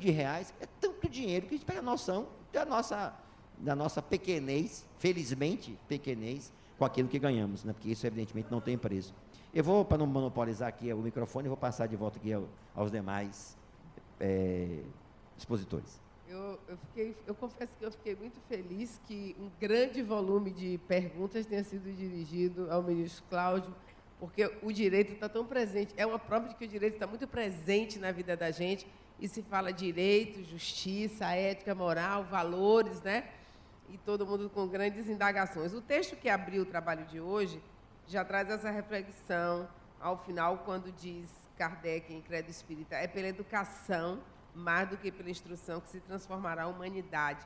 é tanto dinheiro que a gente pega a noção da nossa pequenez, felizmente pequenez, com aquilo que ganhamos, né? Porque isso evidentemente não tem preço. Eu vou, para não monopolizar aqui o microfone, eu vou passar de volta aqui aos demais expositores. Eu confesso que eu fiquei muito feliz que um grande volume de perguntas tenha sido dirigido ao ministro Cláudio, porque o direito está tão presente, é uma prova de que o direito está muito presente na vida da gente, e se fala direito, justiça, ética, moral, valores, né? E todo mundo com grandes indagações. O texto que abriu o trabalho de hoje já traz essa reflexão, ao final, quando diz Kardec, em Credo Espírita, é pela educação, mais do que pela instrução, que se transformará a humanidade.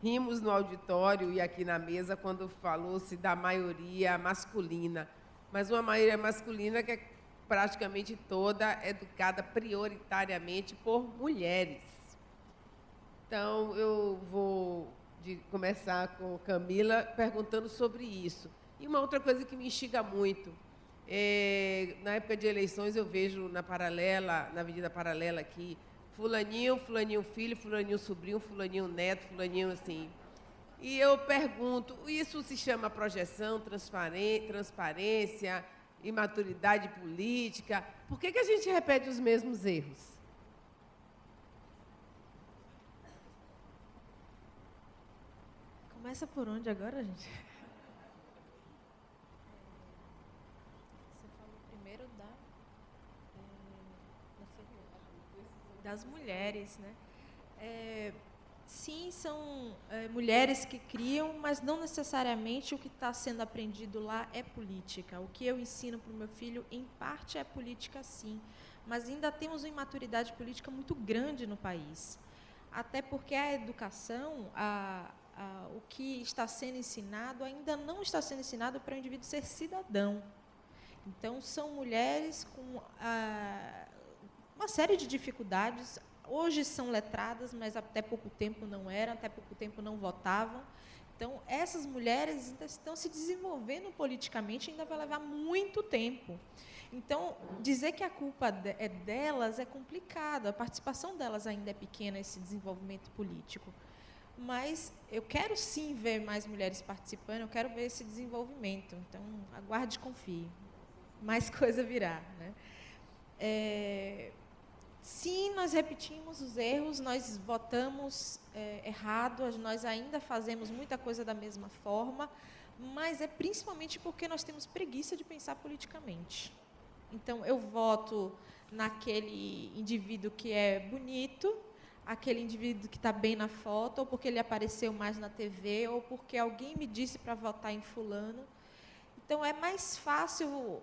Rimos no auditório e aqui na mesa quando falou-se da maioria masculina, mas uma maioria masculina que é praticamente toda educada prioritariamente por mulheres. Então, eu vou começar com Camila perguntando sobre isso. E uma outra coisa que me instiga muito, na época de eleições eu vejo na Avenida Paralela aqui, fulaninho, fulaninho filho, fulaninho sobrinho, fulaninho neto, fulaninho assim. E eu pergunto, isso se chama projeção, transparência, imaturidade política? Por que a gente repete os mesmos erros? Começa por onde agora, gente? Você falou primeiro das mulheres, né? Sim, são mulheres que criam, mas não necessariamente o que está sendo aprendido lá é política. O que eu ensino para o meu filho, em parte, é política, sim. Mas ainda temos uma imaturidade política muito grande no país. Até porque a educação, o que está sendo ensinado, ainda não está sendo ensinado para o indivíduo ser cidadão. Então, são mulheres com uma série de dificuldades. Hoje são letradas, mas até pouco tempo não eram, até pouco tempo não votavam. Então, essas mulheres ainda estão se desenvolvendo politicamente, ainda vai levar muito tempo. Então, dizer que a culpa é delas é complicado, a participação delas ainda é pequena, esse desenvolvimento político. Mas eu quero sim ver mais mulheres participando, eu quero ver esse desenvolvimento. Então, aguarde e confie. Mais coisa virá, né? Sim, nós repetimos os erros, nós votamos errado, nós ainda fazemos muita coisa da mesma forma, mas é principalmente porque nós temos preguiça de pensar politicamente. Então, eu voto naquele indivíduo que é bonito, aquele indivíduo que está bem na foto, ou porque ele apareceu mais na TV, ou porque alguém me disse para votar em fulano. Então, é mais fácil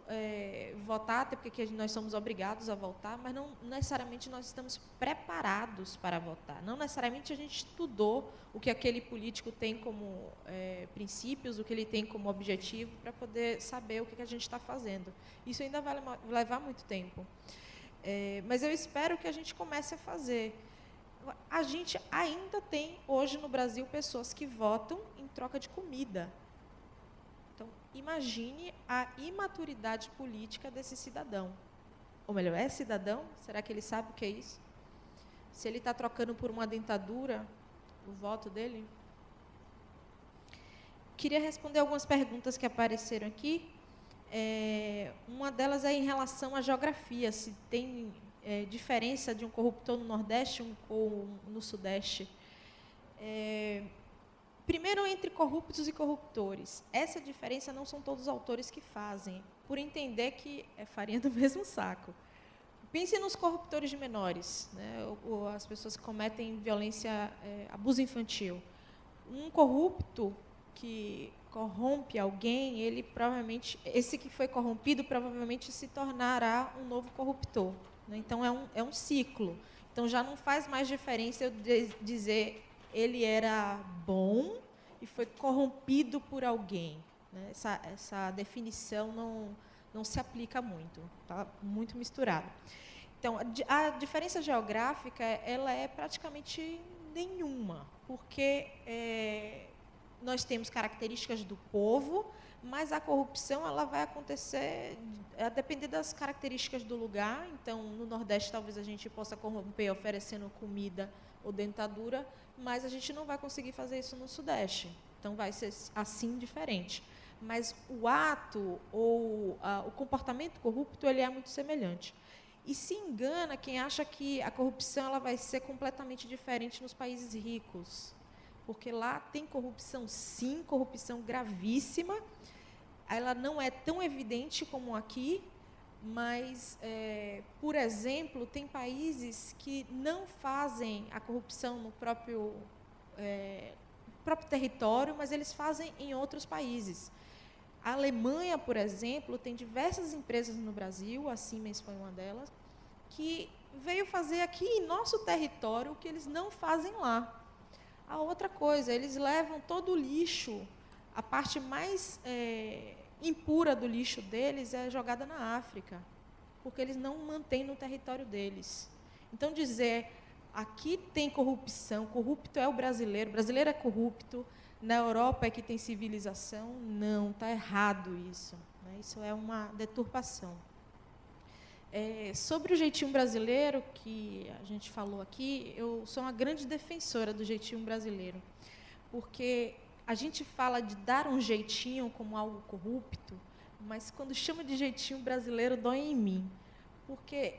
votar, até porque nós somos obrigados a votar, mas não necessariamente nós estamos preparados para votar. Não necessariamente a gente estudou o que aquele político tem como princípios, o que ele tem como objetivo, para poder saber o que a gente está fazendo. Isso ainda vai levar muito tempo. Mas eu espero que a gente comece a fazer. A gente ainda tem, hoje no Brasil, pessoas que votam em troca de comida. Então, imagine a imaturidade política desse cidadão. Ou melhor, é cidadão? Será que ele sabe o que é isso? Se ele está trocando por uma dentadura o voto dele? Queria responder algumas perguntas que apareceram aqui. Uma delas é em relação à geografia, se tem diferença de um corruptor no Nordeste ou no Sudeste. Primeiro, entre corruptos e corruptores. Essa diferença não são todos os autores que fazem, por entender que é farinha do mesmo saco. Pense nos corruptores de menores, né, ou as pessoas que cometem violência, abuso infantil. Um corrupto que corrompe alguém, esse que foi corrompido provavelmente se tornará um novo corruptor, né? Então, é um ciclo. Então, já não faz mais diferença eu dizer ele era bom e foi corrompido por alguém, né? Essa definição não se aplica muito, está muito misturado. Então, a diferença geográfica ela é praticamente nenhuma, porque nós temos características do povo, mas a corrupção ela vai acontecer a depender das características do lugar. Então, no Nordeste, talvez a gente possa corromper oferecendo comida ou dentadura, mas a gente não vai conseguir fazer isso no Sudeste. Então, vai ser assim diferente. Mas o ato ou o comportamento corrupto ele é muito semelhante. E se engana quem acha que a corrupção ela vai ser completamente diferente nos países ricos, porque lá tem corrupção, sim, corrupção gravíssima. Ela não é tão evidente como aqui, mas, por exemplo, tem países que não fazem a corrupção no próprio território, mas eles fazem em outros países. A Alemanha, por exemplo, tem diversas empresas no Brasil, a Siemens foi uma delas, que veio fazer aqui em nosso território o que eles não fazem lá. A outra coisa, eles levam todo o lixo, a parte mais impura do lixo deles é jogada na África, porque eles não mantêm no território deles. Então, dizer aqui tem corrupção, corrupto é o brasileiro é corrupto, na Europa é que tem civilização, não, está errado isso, né? Isso é uma deturpação. Sobre o jeitinho brasileiro, que a gente falou aqui, eu sou uma grande defensora do jeitinho brasileiro, porque a gente fala de dar um jeitinho como algo corrupto, mas quando chama de jeitinho brasileiro, dói em mim, porque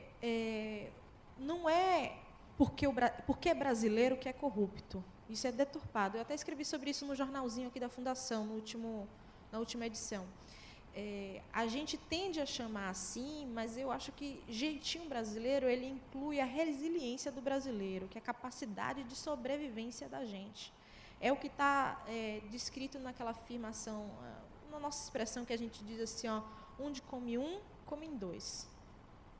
não é porque é brasileiro que é corrupto. Isso é deturpado. Eu até escrevi sobre isso no jornalzinho aqui da Fundação, na última edição. A gente tende a chamar assim, mas eu acho que jeitinho brasileiro ele inclui a resiliência do brasileiro, que é a capacidade de sobrevivência da gente. É o que está descrito naquela afirmação, na nossa expressão que a gente diz assim, ó, onde come um, comem dois.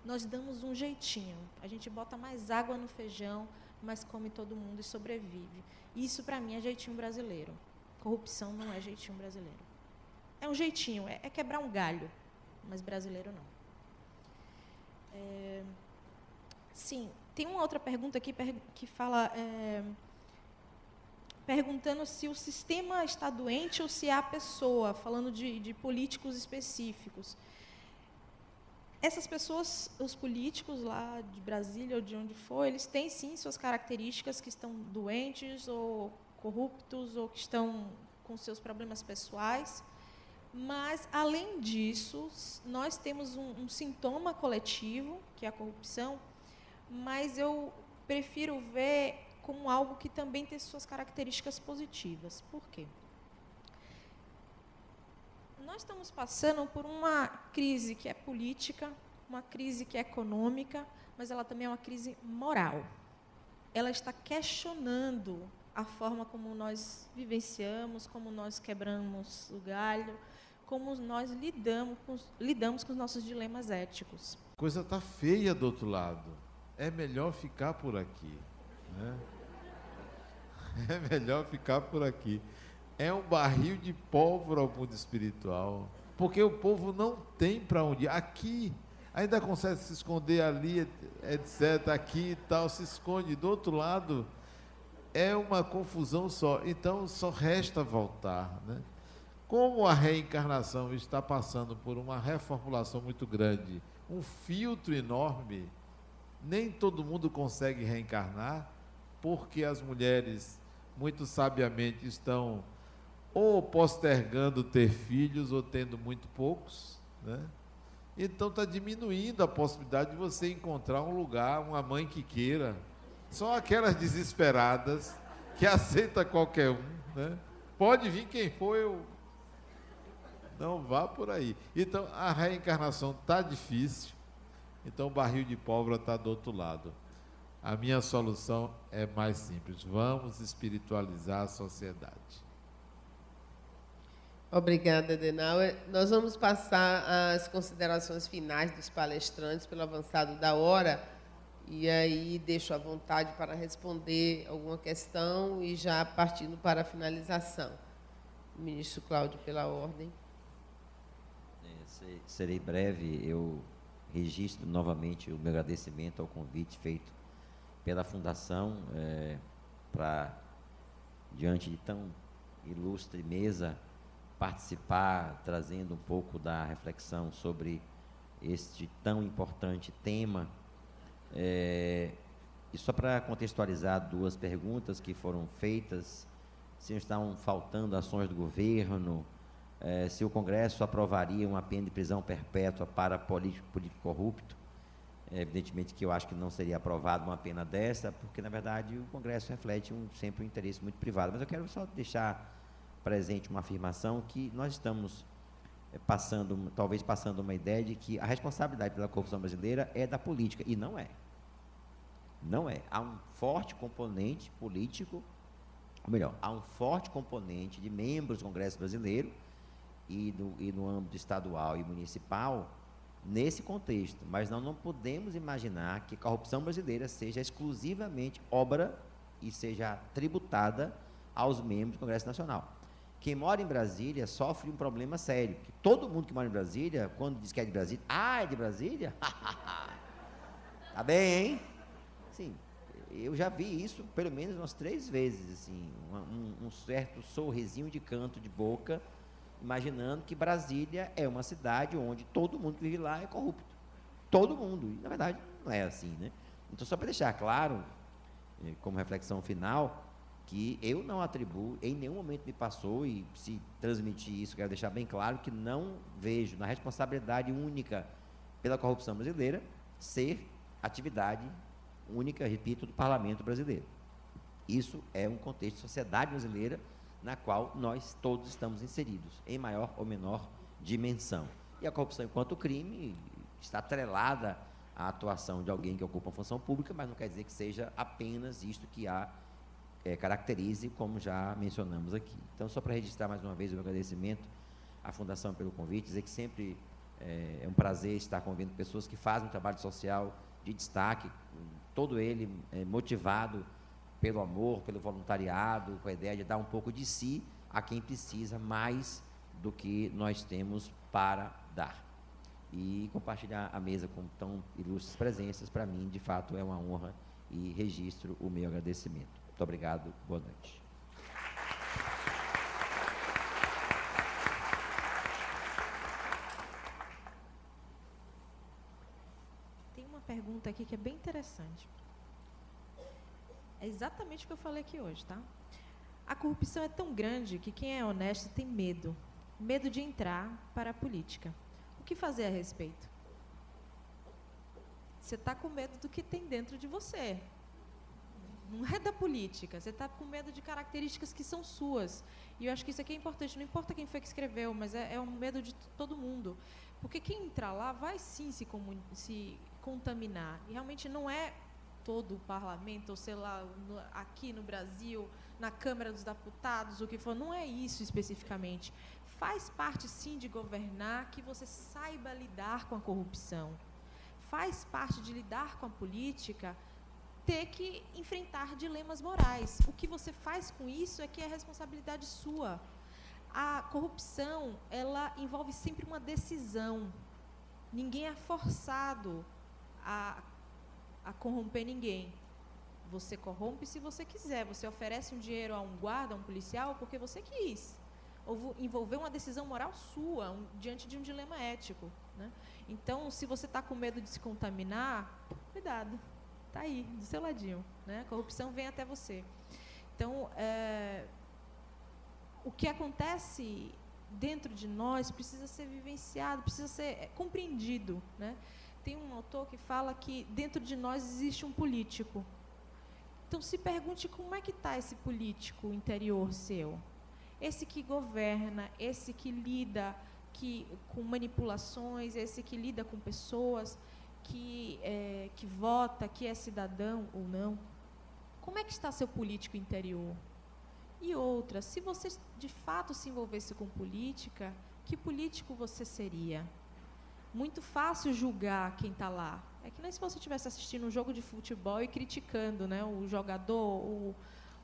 Nós damos um jeitinho, a gente bota mais água no feijão, mas come todo mundo e sobrevive. Isso, para mim, é jeitinho brasileiro. Corrupção não é jeitinho brasileiro. É um jeitinho, é quebrar um galho, mas brasileiro não. Sim, tem uma outra pergunta aqui que fala, perguntando se o sistema está doente ou se é a pessoa, falando de políticos específicos. Essas pessoas, os políticos lá de Brasília ou de onde for, eles têm, sim, suas características que estão doentes ou corruptos ou que estão com seus problemas pessoais. Mas, além disso, nós temos um sintoma coletivo, que é a corrupção, mas eu prefiro ver como algo que também tem suas características positivas. Por quê? Nós estamos passando por uma crise que é política, uma crise que é econômica, mas ela também é uma crise moral. Ela está questionando a forma como nós vivenciamos, como nós quebramos o galho, como nós lidamos com os nossos dilemas éticos. A coisa está feia do outro lado. É melhor ficar por aqui, né? É melhor ficar por aqui. É um barril de pólvora ao mundo espiritual, porque o povo não tem para onde ir. Aqui, ainda consegue se esconder ali, etc. Aqui e tal, se esconde. Do outro lado, é uma confusão só. Então, só resta voltar, né? Como a reencarnação está passando por uma reformulação muito grande, um filtro enorme, nem todo mundo consegue reencarnar, porque as mulheres, muito sabiamente, estão ou postergando ter filhos, ou tendo muito poucos, né? Então está diminuindo a possibilidade de você encontrar um lugar, uma mãe que queira. Só aquelas desesperadas que aceita qualquer um, né? Pode vir quem for, não vá por aí. Então a reencarnação está difícil, então o barril de pólvora está do outro lado. A minha solução é mais simples: vamos espiritualizar a sociedade. Obrigada, Adenauer. Nós vamos passar às considerações finais dos palestrantes pelo avançado da hora E aí deixo à vontade para responder alguma questão e já partindo para a finalização. Ministro Cláudio, pela ordem. Serei breve. Eu registro novamente o meu agradecimento ao convite feito pela Fundação para, diante de tão ilustre mesa, participar, trazendo um pouco da reflexão sobre este tão importante tema. E só para contextualizar duas perguntas que foram feitas, se estão faltando ações do governo, se o Congresso aprovaria uma pena de prisão perpétua para político corrupto. Evidentemente que eu acho que não seria aprovada uma pena dessa, porque, na verdade, o Congresso reflete sempre um interesse muito privado. Mas eu quero só deixar presente uma afirmação que nós estamos talvez passando uma ideia de que a responsabilidade pela corrupção brasileira é da política, e não é. Não é. Há um forte componente político, ou melhor, há um forte componente de membros do Congresso brasileiro e no âmbito estadual e municipal nesse contexto, mas nós não podemos imaginar que a corrupção brasileira seja exclusivamente obra e seja tributada aos membros do Congresso Nacional. Quem mora em Brasília sofre um problema sério, porque todo mundo que mora em Brasília, quando diz que é de Brasília, é de Brasília? Tá bem, hein? Sim, eu já vi isso pelo menos umas 3 vezes, assim, um certo sorrisinho de canto de boca, imaginando que Brasília é uma cidade onde todo mundo que vive lá é corrupto. Todo mundo. E, na verdade, não é assim, né? Então, só para deixar claro, como reflexão final, que eu não atribuo, em nenhum momento me passou, e se transmitir isso, quero deixar bem claro, que não vejo na responsabilidade única pela corrupção brasileira ser atividade única, repito, do parlamento brasileiro. Isso é um contexto de sociedade brasileira na qual nós todos estamos inseridos, em maior ou menor dimensão. E a corrupção enquanto crime está atrelada à atuação de alguém que ocupa uma função pública, mas não quer dizer que seja apenas isto que caracterize, como já mencionamos aqui. Então, só para registrar mais uma vez o meu agradecimento à Fundação pelo convite, dizer que sempre é um prazer estar convivendo com pessoas que fazem um trabalho social de destaque, todo ele motivado pelo amor, pelo voluntariado, com a ideia de dar um pouco de si a quem precisa mais do que nós temos para dar. E compartilhar a mesa com tão ilustres presenças, para mim, de fato, é uma honra e registro o meu agradecimento. Muito obrigado, boa noite. Tem uma pergunta aqui que é bem interessante. É exatamente o que eu falei aqui hoje, tá? A corrupção é tão grande que quem é honesto tem medo. Medo de entrar para a política. O que fazer a respeito? Você está com medo do que tem dentro de você. Não é da política. Você está com medo de características que são suas. E eu acho que isso aqui é importante. Não importa quem foi que escreveu, mas é um medo de todo mundo. Porque quem entrar lá vai sim se contaminar. E realmente não é todo o parlamento, ou sei lá, aqui no Brasil, na Câmara dos Deputados, o que for, não é isso especificamente. Faz parte, sim, de governar que você saiba lidar com a corrupção. Faz parte de lidar com a política ter que enfrentar dilemas morais. O que você faz com isso é que é responsabilidade sua. A corrupção, ela envolve sempre uma decisão. Ninguém é forçado a corromper ninguém. Você corrompe se você quiser. Você oferece um dinheiro a um guarda, a um policial, porque você quis. Ou envolver uma decisão moral sua, diante de um dilema ético, né? Então, se você está com medo de se contaminar, cuidado. Está aí, do seu ladinho, né? A corrupção vem até você. Então, o que acontece dentro de nós precisa ser vivenciado, precisa ser compreendido, né? Tem um autor que fala que dentro de nós existe um político. Então, se pergunte como é que está esse político interior seu. Esse que governa, esse que lida com manipulações, esse que lida com pessoas, que vota, que é cidadão ou não. Como é que está seu político interior? E outra, se você de fato se envolvesse com política, que político você seria? muito fácil julgar quem está lá. É que nem se você estivesse assistindo um jogo de futebol e criticando, né, o jogador,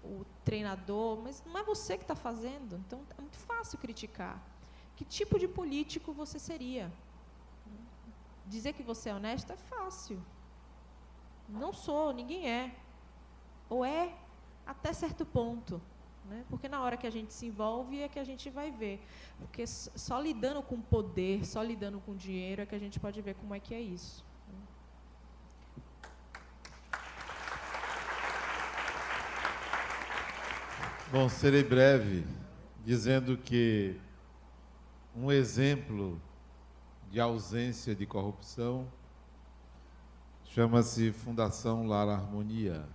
o treinador, mas não é você que está fazendo, então é muito fácil criticar. Que tipo de político você seria? Dizer que você é honesto é fácil. Não sou, ninguém é. Ou é até certo ponto, né? Porque na hora que a gente se envolve é que a gente vai ver. Porque só lidando com poder, só lidando com dinheiro é que a gente pode ver como é que é isso. Bom, serei breve, dizendo que um exemplo de ausência de corrupção chama-se Fundação Lar Harmonia,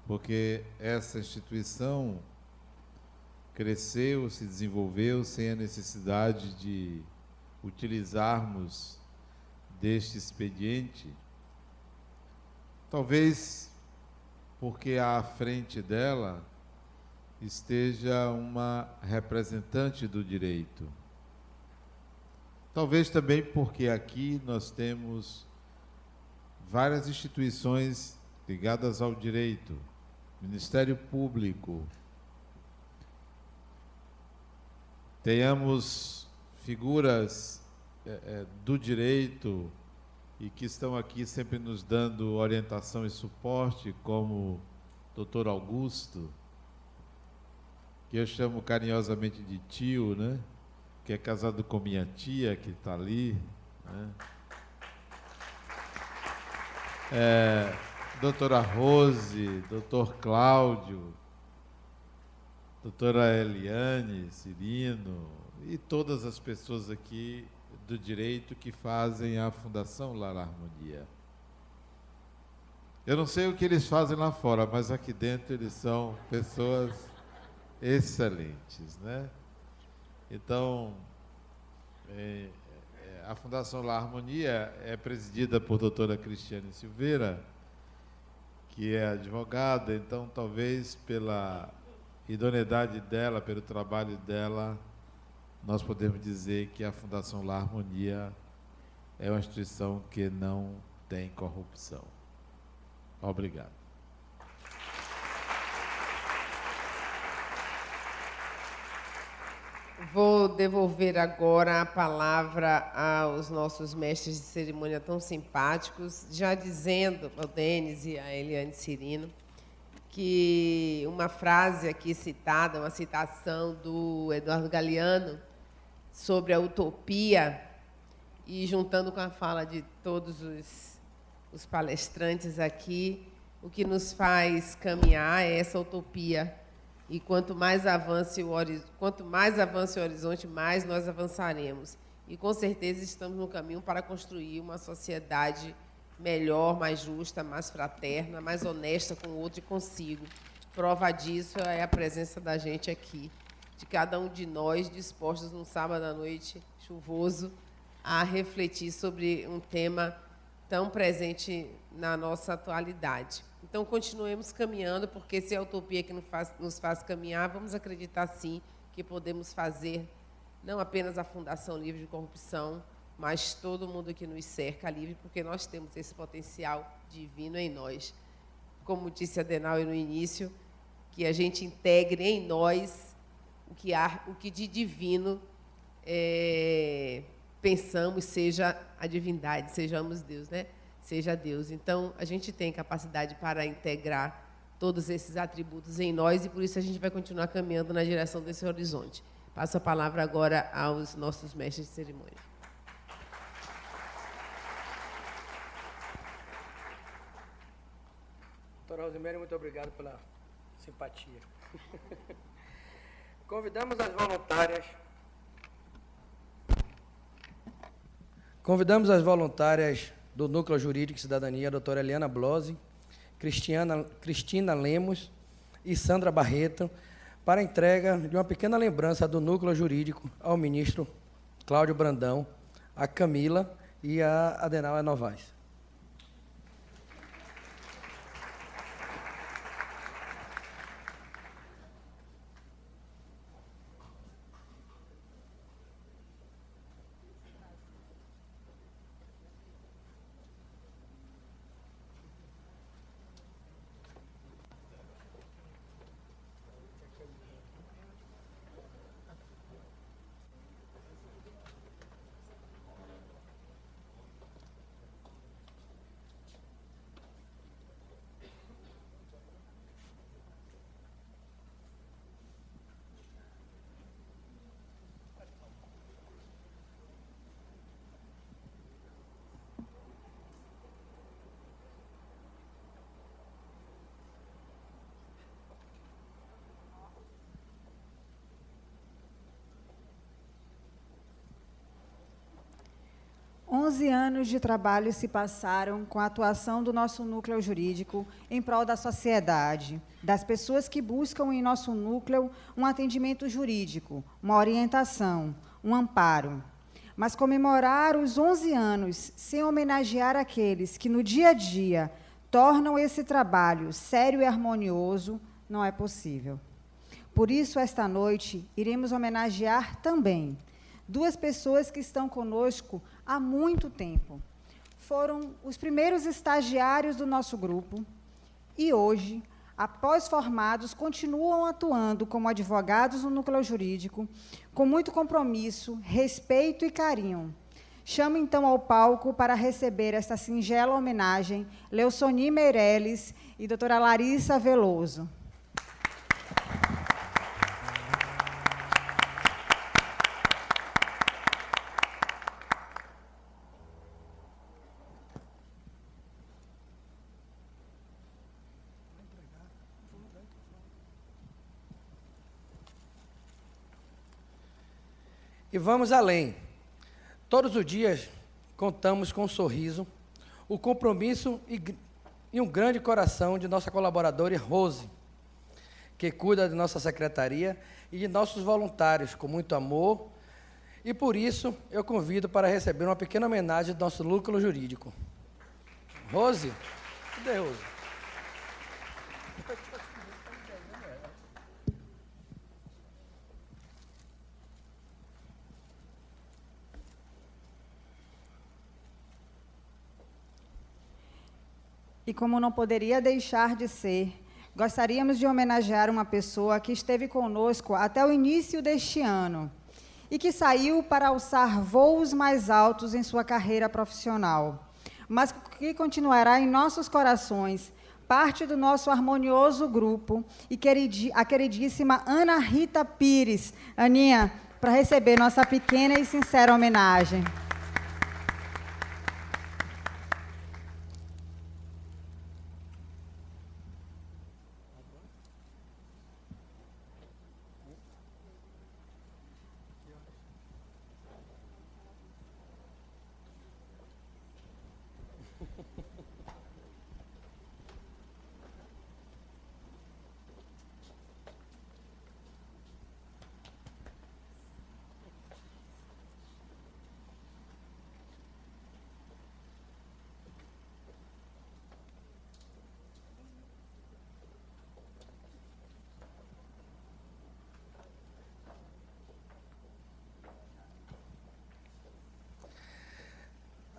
porque essa instituição cresceu, se desenvolveu sem a necessidade de utilizarmos deste expediente, talvez porque à frente dela esteja uma representante do direito. Talvez também porque aqui nós temos várias instituições ligadas ao direito, Ministério Público, tenhamos figuras do direito e que estão aqui sempre nos dando orientação e suporte, como o Dr. Augusto, que eu chamo carinhosamente de tio, né? Que é casado com minha tia, que está ali, né? Doutora Rose, doutor Cláudio, doutora Eliane, Cirino, e todas as pessoas aqui do direito que fazem a Fundação Lar Harmonia. Eu não sei o que eles fazem lá fora, mas aqui dentro eles são pessoas excelentes, né? Então, a Fundação Lar Harmonia é presidida por doutora Cristiane Silveira, que é advogada, então talvez pela idoneidade dela, pelo trabalho dela, nós podemos dizer que a Fundação Lar Harmonia é uma instituição que não tem corrupção. Obrigado. Vou devolver agora a palavra aos nossos mestres de cerimônia tão simpáticos, já dizendo ao Denis e à Eliane Cirino que uma frase aqui citada, uma citação do Eduardo Galeano sobre a utopia, e juntando com a fala de todos os palestrantes aqui, o que nos faz caminhar é essa utopia. E quanto mais avance o horizonte, mais nós avançaremos. E, com certeza, estamos no caminho para construir uma sociedade melhor, mais justa, mais fraterna, mais honesta com o outro e consigo. Prova disso é a presença da gente aqui, de cada um de nós dispostos, num sábado à noite chuvoso, a refletir sobre um tema tão presente na nossa atualidade. Então, continuemos caminhando, porque se é a utopia que nos faz caminhar, vamos acreditar, sim, que podemos fazer não apenas a Fundação Livre de Corrupção, mas todo mundo que nos cerca livre, porque nós temos esse potencial divino em nós. Como disse Adenauer no início, que a gente integre em nós o que de divino pensamos seja a divindade, sejamos Deus, né? Seja Deus. Então, a gente tem capacidade para integrar todos esses atributos em nós e, por isso, a gente vai continuar caminhando na direção desse horizonte. Passo a palavra agora aos nossos mestres de cerimônia. Doutora Rosemary, muito obrigado pela simpatia. Convidamos as voluntárias do Núcleo Jurídico e Cidadania, a doutora Eliana Blose, Cristina Lemos e Sandra Barreto, para a entrega de uma pequena lembrança do Núcleo Jurídico ao ministro Cláudio Brandão, a Camila e a Adenauer Novaes. 11 anos de trabalho se passaram com a atuação do nosso núcleo jurídico em prol da sociedade, das pessoas que buscam em nosso núcleo um atendimento jurídico, uma orientação, um amparo. Mas comemorar os 11 anos sem homenagear aqueles que no dia a dia tornam esse trabalho sério e harmonioso não é possível. Por isso, esta noite, iremos homenagear também duas pessoas que estão conosco há muito tempo. Foram os primeiros estagiários do nosso grupo e hoje, após formados, continuam atuando como advogados no núcleo jurídico, com muito compromisso, respeito e carinho. Chamo, então, ao palco para receber esta singela homenagem Leoconi Meirelles e doutora Larissa Veloso. E vamos além. Todos os dias contamos com um sorriso, o compromisso e um grande coração de nossa colaboradora Rose, que cuida de nossa secretaria e de nossos voluntários com muito amor. E por isso eu convido para receber uma pequena homenagem do nosso núcleo jurídico. Rose? Cadê Rose? E como não poderia deixar de ser, gostaríamos de homenagear uma pessoa que esteve conosco até o início deste ano e que saiu para alçar voos mais altos em sua carreira profissional, mas que continuará em nossos corações, parte do nosso harmonioso grupo, e a queridíssima Ana Rita Pires. Aninha, para receber nossa pequena e sincera homenagem.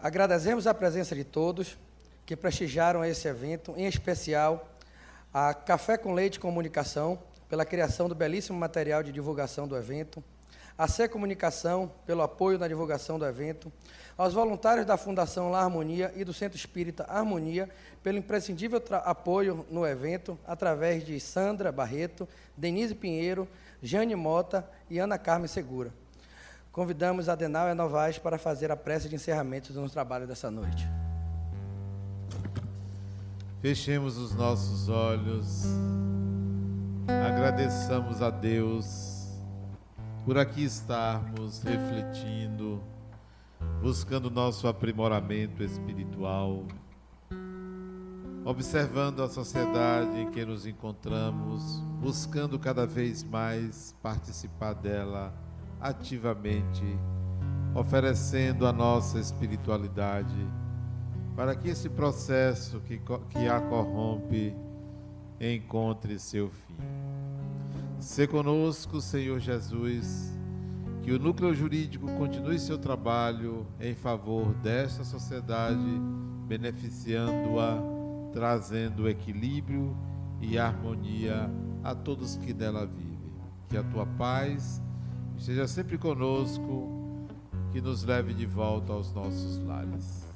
Agradecemos a presença de todos que prestigiaram esse evento, em especial a Café com Leite Comunicação, pela criação do belíssimo material de divulgação do evento, a C Comunicação, pelo apoio na divulgação do evento, aos voluntários da Fundação La Harmonia e do Centro Espírita Harmonia, pelo imprescindível apoio no evento, através de Sandra Barreto, Denise Pinheiro, Jane Mota e Ana Carmen Segura. Convidamos a Denália Novaes para fazer a prece de encerramento do nosso trabalho dessa noite. Fechemos os nossos olhos, agradeçamos a Deus por aqui estarmos refletindo, buscando nosso aprimoramento espiritual, observando a sociedade em que nos encontramos, buscando cada vez mais participar dela ativamente, oferecendo a nossa espiritualidade para que esse processo que a corrompe encontre seu fim. Sê conosco, Senhor Jesus, que o núcleo jurídico continue seu trabalho em favor desta sociedade, beneficiando-a, trazendo equilíbrio e harmonia a todos que nela vivem. Que a tua paz esteja sempre conosco, que nos leve de volta aos nossos lares.